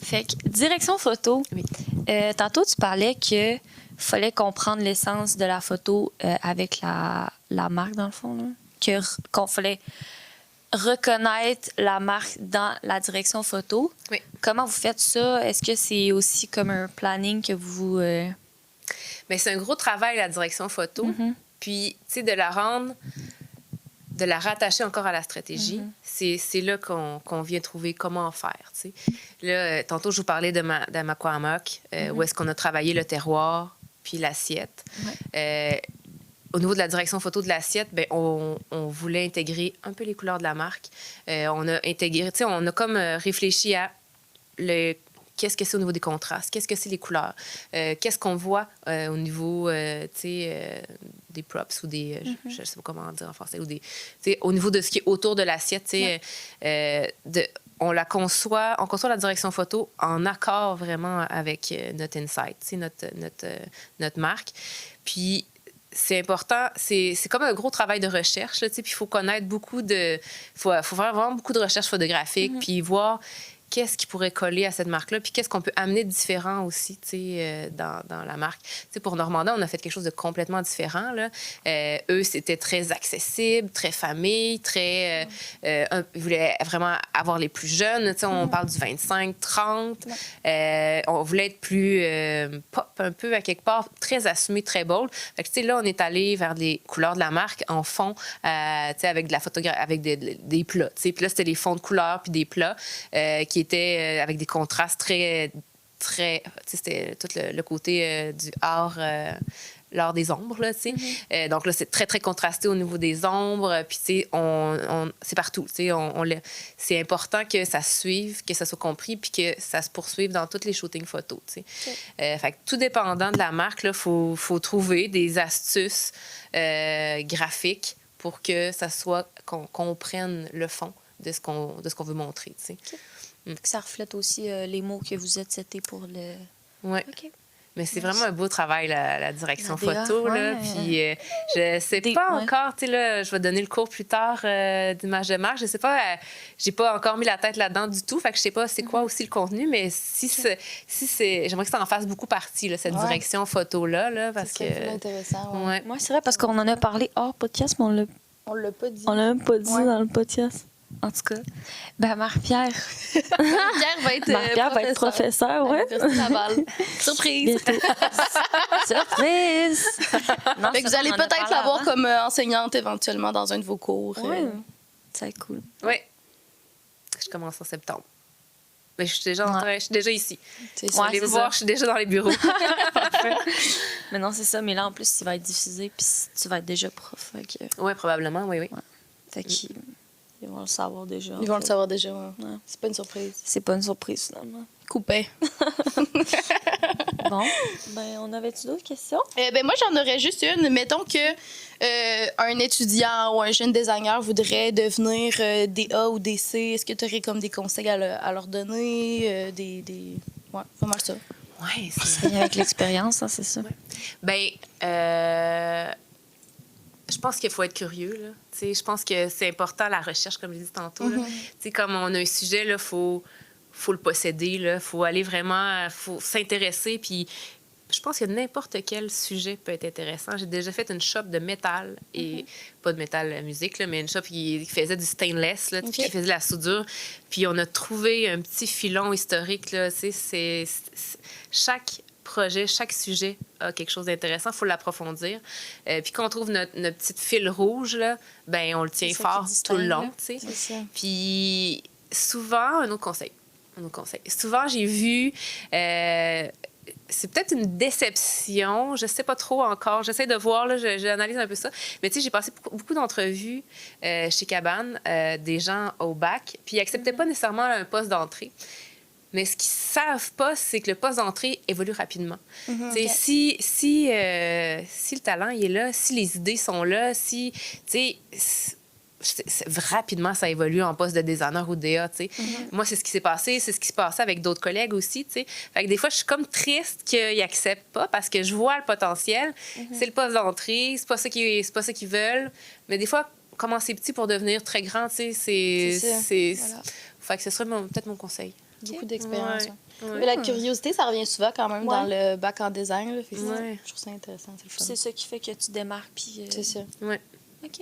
fait que direction photo, tantôt tu parlais que fallait comprendre l'essence de la photo avec la marque, dans le fond. Là. Qu'on fallait reconnaître la marque dans la direction photo. Oui. Comment vous faites ça? Est-ce que c'est aussi comme un planning que vous... Bien, c'est un gros travail, la direction photo. Puis, tu sais, de la rattacher encore à la stratégie, c'est là qu'on vient trouver comment faire. Tu sais. Là, tantôt, je vous parlais de Maquamoc, où est-ce qu'on a travaillé le terroir puis l'assiette. Au niveau de la direction photo de l'assiette, ben, on voulait intégrer un peu les couleurs de la marque. On a intégré, tu sais, on a comme réfléchi à qu'est-ce que c'est au niveau des contrastes, qu'est-ce que c'est les couleurs, qu'est-ce qu'on voit au niveau, tu sais, des props ou des, je sais pas comment dire en français, ou des, tu sais, au niveau de ce qui est autour de l'assiette, tu sais, on conçoit la direction photo en accord vraiment avec notre insight, tu sais, notre marque. Puis c'est important, c'est comme un gros travail de recherche, là, tu sais, puis il faut connaître faut faire vraiment beaucoup de recherche photographique, puis voir qu'est-ce qui pourrait coller à cette marque-là, puis qu'est-ce qu'on peut amener de différent aussi, tu sais, dans la marque. Tu sais, pour Normandin, on a fait quelque chose de complètement différent, là. Eux, c'était très accessible, très famille, très... ils voulaient vraiment avoir les plus jeunes, tu sais, on parle du 25-30. On voulait être plus pop un peu, à quelque part, très assumé, très bold. Fait que, tu sais, là, on est allé vers des couleurs de la marque en fond, tu sais, avec de la photographie, avec des plats, tu sais. Puis là, c'était des fonds de couleurs puis des plats qui étaient avec des contrastes très, très... Tu sais, c'était tout le côté du art... l'art des ombres, là, tu sais. Donc là, c'est très, très contrasté au niveau des ombres. Puis, tu sais, c'est partout, tu sais. C'est important que ça se suive, que ça soit compris, puis que ça se poursuive dans tous les shootings photos, tu sais. Fait que tout dépendant de la marque, il faut trouver des astuces graphiques pour que ça soit... qu'on comprenne le fond de ce qu'on veut montrer, tu sais. Que ça reflète aussi les mots que vous êtes setés pour le... Oui. OK. Mais c'est vraiment un beau travail, la direction la DA, photo. Là. Puis je sais pas encore, tu sais, là, je vais donner le cours plus tard d'image de marque. Je sais pas, j'ai pas encore mis la tête là-dedans du tout. Fait que je sais pas c'est quoi aussi le contenu, mais si c'est, j'aimerais que ça en fasse beaucoup partie, là, cette direction photo-là. Là, parce que C'est intéressant. Ouais. Moi, c'est vrai, parce qu'on en a parlé hors podcast, mais On l'a pas dit. on l'a même pas dit dans le podcast. En tout cas, ben Marie-Pierre. Marie-Pierre va être professeure, à ouais. l'Université Laval. Surprise! Bientôt. Surprise! Non, Fait que vous ça, allez on en a peut-être parlé l'avoir avant. comme enseignante éventuellement dans un de vos cours. Ouais, ça va être cool. Oui. Je commence en septembre. Mais je suis déjà ici. C'est Vous allez me voir, je suis déjà dans les bureaux. Mais non, c'est ça. Mais là, en plus, il va être diffusé, puis tu vas être déjà prof. Oui, probablement, oui. Fait qu'ils vont le savoir déjà. Ils vont le savoir déjà. Ouais. Ouais. C'est pas une surprise. C'est pas une surprise, finalement. Coupé. Bon, ben, on avait-tu d'autres questions? Ben moi, j'en aurais juste une. Mettons que un étudiant ou un jeune designer voudrait devenir DA ou DC. Est-ce que tu aurais comme des conseils à leur donner? Ouais, pas mal ça. Oui, Ça vient avec l'expérience, hein, c'est ça. Ouais. Ben, je pense qu'il faut être curieux, là. Tu sais, je pense que c'est important, la recherche, comme je l'ai dit tantôt. Là. Tu sais, comme on a un sujet, il faut le posséder, il faut aller vraiment, faut s'intéresser. Puis je pense que n'importe quel sujet peut être intéressant. J'ai déjà fait une shop de métal, et pas de métal musique, là, mais une shop qui faisait du stainless, là, qui faisait de la soudure. Puis on a trouvé un petit filon historique. Là, tu sais, chaque projet, chaque sujet a quelque chose d'intéressant. Il faut l'approfondir. Puis quand on trouve notre petite fil rouge, là, ben, on le tient fort tout le long. Tu sais. Puis souvent, un autre conseil. Souvent, j'ai vu... c'est peut-être une déception, je sais pas trop encore. J'essaie de voir, là, j'analyse un peu ça. Mais tu sais, j'ai passé beaucoup d'entrevues chez Cabane, des gens au bac, puis ils acceptaient pas nécessairement un poste d'entrée. Mais ce qu'ils savent pas, c'est que le poste d'entrée évolue rapidement. Si le talent il est là, si les idées sont là, si, tu sais, rapidement, ça évolue en poste de designer ou DA, tu sais. Moi, c'est ce qui s'est passé, c'est ce qui se passait avec d'autres collègues aussi, tu sais. Fait que des fois, je suis comme triste qu'ils n'acceptent pas parce que je vois le potentiel. C'est le poste d'entrée, c'est pas ça qu'ils veulent. Mais des fois, commencer petit pour devenir très grand, tu sais, c'est... Voilà. Fait que ce serait peut-être mon conseil. Beaucoup d'expérience. Ouais. Mais la curiosité, ça revient souvent quand même dans le bac en design. Là, fait que je trouve ça intéressant. C'est le fun. C'est ça qui fait que tu démarques. Puis, C'est ça. Ouais. OK.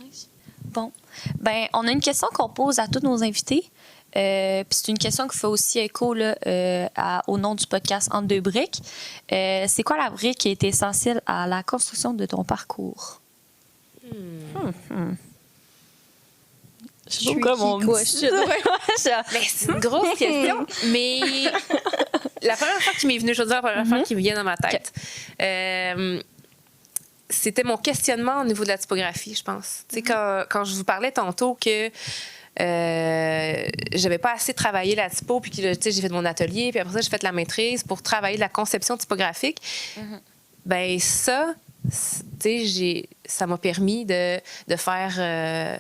Nice. Bon. Ben, on a une question qu'on pose à tous nos invités. Puis c'est une question qui fait aussi écho là, au nom du podcast Entre deux briques. C'est quoi la brique qui a été essentielle à la construction de ton parcours? Je sais pas comment on dit. C'est une grosse question, mais la première fois qui m'est venue, je veux dire, la première fois qui me vient dans ma tête, c'était mon questionnement au niveau de la typographie, je pense. Tu sais, quand je vous parlais tantôt que j'avais pas assez travaillé la typo, puis que j'ai fait mon atelier, puis après ça, j'ai fait la maîtrise pour travailler la conception typographique. Ben ça, ça m'a permis de faire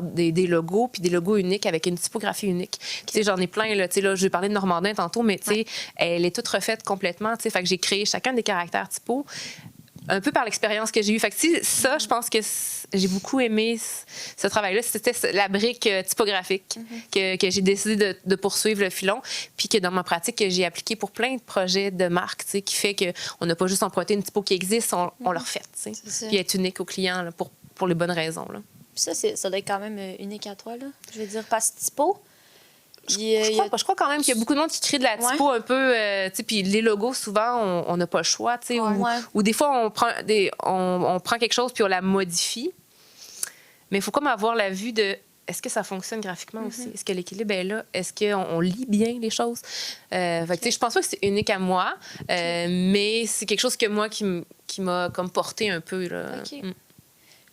des logos, puis des logos uniques avec une typographie unique. Okay. J'en ai plein, là, je vais parler de Normandin tantôt, mais elle est toute refaite complètement. Fait que j'ai créé chacun des caractères typo, un peu par l'expérience que j'ai eue. Fait que ça, je pense que j'ai beaucoup aimé ce travail-là. C'était la brique typographique que j'ai décidé de poursuivre le filon, puis que dans ma pratique, que j'ai appliqué pour plein de projets de marque, qui fait qu'on n'a pas juste emprunté une typo qui existe, on l'a refait. Puis être unique au client là, pour les bonnes raisons. Là. Puis ça doit être quand même unique à toi, là. Je veux dire, pas typo. Je crois quand même qu'il y a beaucoup de monde qui crée de la typo un peu... puis les logos, souvent, on n'a pas le choix. Ou des fois, on prend quelque chose puis on la modifie. Mais il faut comme avoir la vue de... Est-ce que ça fonctionne graphiquement aussi? Est-ce que l'équilibre est là? Est-ce qu'on lit bien les choses? Je pense pas que c'est unique à moi, mais c'est quelque chose que moi qui m'a comme porté un peu. Là.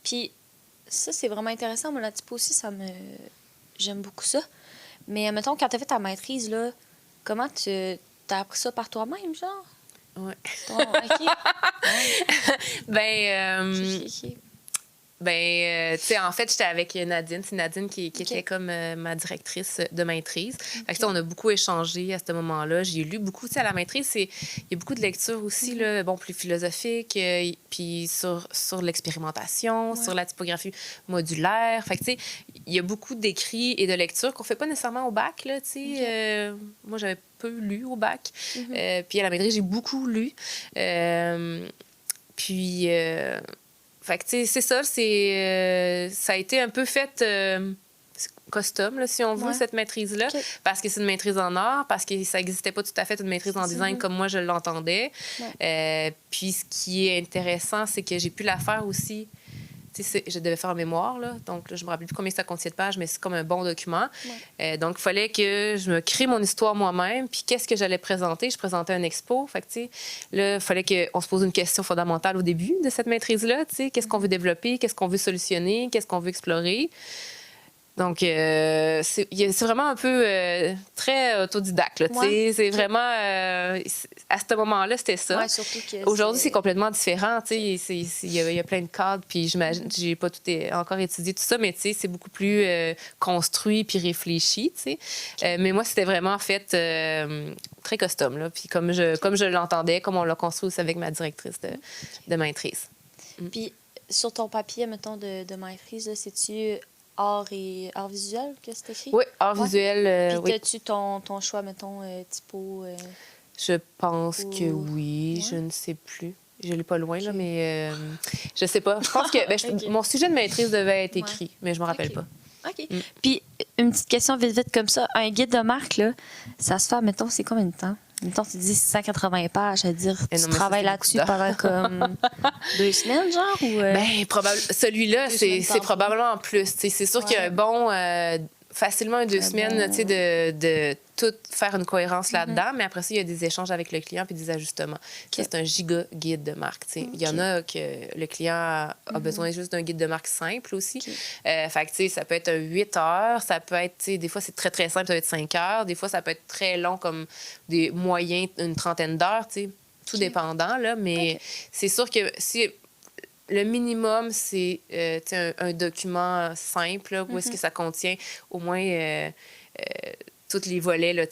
Puis ça, c'est vraiment intéressant. Moi, la typo aussi, j'aime beaucoup ça. Mais mettons, quand tu as fait ta maîtrise, là, comment tu as appris ça par toi-même, genre? Oui. En fait, j'étais avec Nadine. C'est Nadine qui était comme ma directrice de maîtrise. Fait que, on a beaucoup échangé à ce moment-là. J'ai lu beaucoup. À la maîtrise, il y a beaucoup de lectures aussi, là, plus philosophiques, puis sur l'expérimentation, sur la typographie modulaire. Fait que, il y a beaucoup d'écrits et de lectures qu'on ne fait pas nécessairement au bac. Là, moi, j'avais peu lu au bac. Puis à la maîtrise, j'ai beaucoup lu. Fait que, c'est ça, ça a été un peu fait custom, là, si on veut, cette maîtrise-là, parce que c'est une maîtrise en art, parce que ça n'existait pas tout à fait une maîtrise en design comme moi je l'entendais. Puis ce qui est intéressant, c'est que j'ai pu la faire aussi. Je devais faire un mémoire, là, donc là, je me rappelle plus combien ça contient de pages, mais c'est comme un bon document. Donc, il fallait que je me crée mon histoire moi-même, puis qu'est-ce que j'allais présenter? Je présentais un expo, fait que, là, il fallait qu'on se pose une question fondamentale au début de cette maîtrise-là, qu'est-ce qu'on veut développer, qu'est-ce qu'on veut solutionner, qu'est-ce qu'on veut explorer. Donc, c'est vraiment un peu très autodidacte. Là, c'est vraiment... à ce moment-là, c'était ça. Ouais, surtout que aujourd'hui, c'est complètement différent. Il y a plein de cadres, puis j'imagine, j'ai pas encore étudié tout ça, mais c'est beaucoup plus construit puis réfléchi. Mais moi, c'était vraiment fait très custom. Là, puis comme je l'entendais, comme on l'a construit aussi avec ma directrice de maîtrise. Puis sur ton papier, mettons, de maîtrise, c'est-tu art visuel que c'est écrit? Oui, art visuel. Puis oui. as-tu ton choix, mettons, typo? Je pense que oui. Je ne sais plus. Je l'ai pas loin, là, mais je sais pas. Je pense que mon sujet de maîtrise devait être écrit, mais je me rappelle pas. OK. Puis une petite question vite comme ça. Un guide de marque, là, ça se fait, mettons, c'est combien de temps? Mettons, tu dis 680 pages, à dire tu travailles là-dessus pendant comme 2 semaines, genre? Ou celui-là, c'est probablement en plus. C'est sûr qu'il y a un bon... facilement 2 semaines de tout faire une cohérence là-dedans, mais après ça, il y a des échanges avec le client puis des ajustements. Ça, c'est un giga guide de marque. Il y en a que le client a besoin juste d'un guide de marque simple aussi. Fait que, ça peut être 8 heures, ça peut être, des fois, c'est très, très simple, ça peut être 5 heures. Des fois, ça peut être très long, comme des moyens, une trentaine d'heures, tout dépendant, là. Mais c'est sûr que si... Le minimum, c'est un document simple là, où est-ce que ça contient au moins tous les volets, là,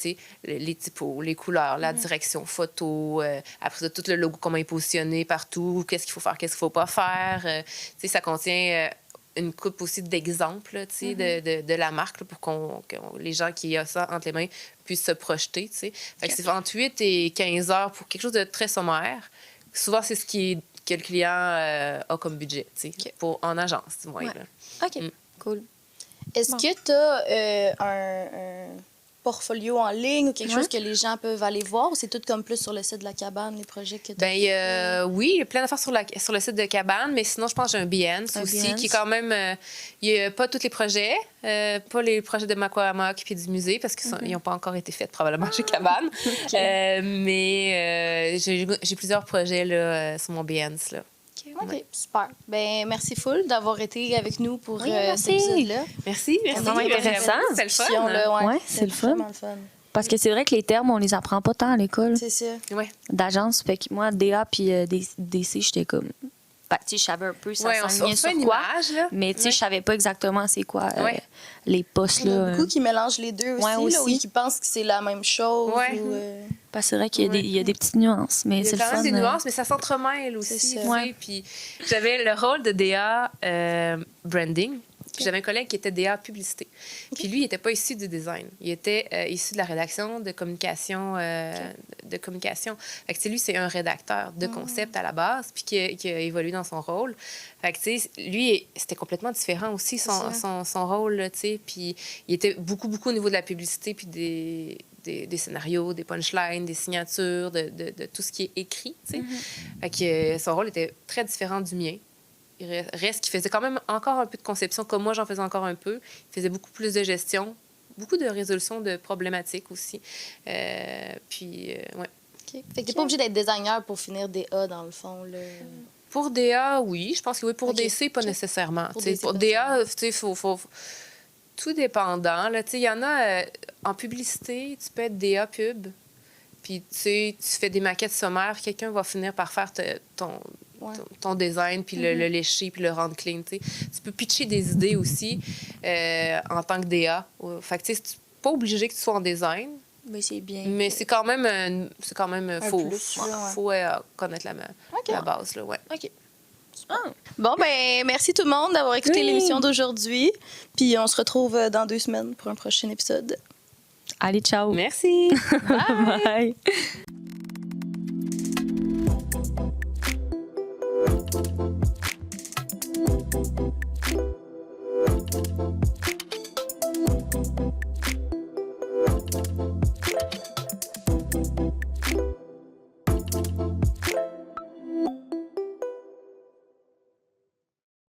les typos, les couleurs, la direction photo, après ça, tout le logo, comment il est positionné partout, qu'est-ce qu'il faut faire, qu'est-ce qu'il ne faut pas faire. Ça contient une coupe aussi d'exemples de la marque là, pour que les gens qui ont ça entre les mains puissent se projeter. Fait que c'est entre 8 et 15 heures pour quelque chose de très sommaire. Souvent, c'est ce que le client a comme budget, en agence, du moins. Ouais. Là. OK, cool. Est-ce que tu as un portfolio en ligne ou quelque chose que les gens peuvent aller voir, ou c'est tout comme plus sur le site de la cabane, les projets que tu as? Oui, il y a plein d'affaires sur le site de cabane, mais sinon, je pense que j'ai un Behance aussi, qui est quand même... il n'y a pas tous les projets, pas les projets de Maquamak puis du musée, parce qu'ils n'ont pas encore été faits probablement chez Cabane. Mais j'ai plusieurs projets là, sur mon Behance. Là. OK, super. Ben merci full d'avoir été avec nous pour merci. cet épisode-là. Merci. C'est vraiment intéressant. C'est le fun. Ouais, c'est le fun. Vraiment le fun. Parce que c'est vrai que les termes, on les apprend pas tant à l'école C'est ça. Ouais. d'agence. Fait que moi, DA puis DC, j'étais comme... Ben, tu sais, je savais un peu ça s'enlignait sur une quoi. image, là. Mais tu sais, je savais pas exactement c'est quoi les postes. Il y en a là. beaucoup qui mélangent les deux aussi, là, ou qui pensent que c'est la même chose. Ouais. Ou, Parce que c'est vrai qu'il y a des petites nuances, mais c'est Il y le a quand fun. même des nuances, mais ça s'entremêle aussi. C'est ça. tu sais. Puis j'avais le rôle de DA branding. Puis j'avais un collègue qui était DA publicité. Puis lui, il n'était pas issu du design. Il était issu de la rédaction de communication. Fait que lui, c'est un rédacteur de concept à la base, puis qui a évolué dans son rôle. Fait que lui, c'était complètement différent aussi, son rôle. Là, puis il était beaucoup au niveau de la publicité, puis des scénarios, des punchlines, des signatures, de tout ce qui est écrit. Fait que son rôle était très différent du mien. Il reste qu'il faisait quand même encore un peu de conception, comme moi, j'en faisais encore un peu. Il faisait beaucoup plus de gestion, beaucoup de résolution de problématiques aussi. Puis, ouais. OK. Fait que t'es pas obligé d'être designer pour finir des A, dans le fond. Là. Pour DA, oui. Je pense que oui. Pour DC, pas nécessairement. Pour DA, il faut... Tout dépendant. Il y en a en publicité, tu peux être DA pub. Puis, tu fais des maquettes sommaires. Quelqu'un va finir par faire ton design, puis le lécher, puis le rendre clean. Tu peux pitcher des idées aussi en tant que DA. Fait que c'est pas obligé que tu sois en design. Mais c'est bien. Mais c'est quand même faux. Plus, faut connaître la base. Là, ouais. OK. Bon, ben merci tout le monde d'avoir écouté l'émission d'aujourd'hui. Puis on se retrouve dans 2 semaines pour un prochain épisode. Allez, ciao. Merci. Bye. Bye.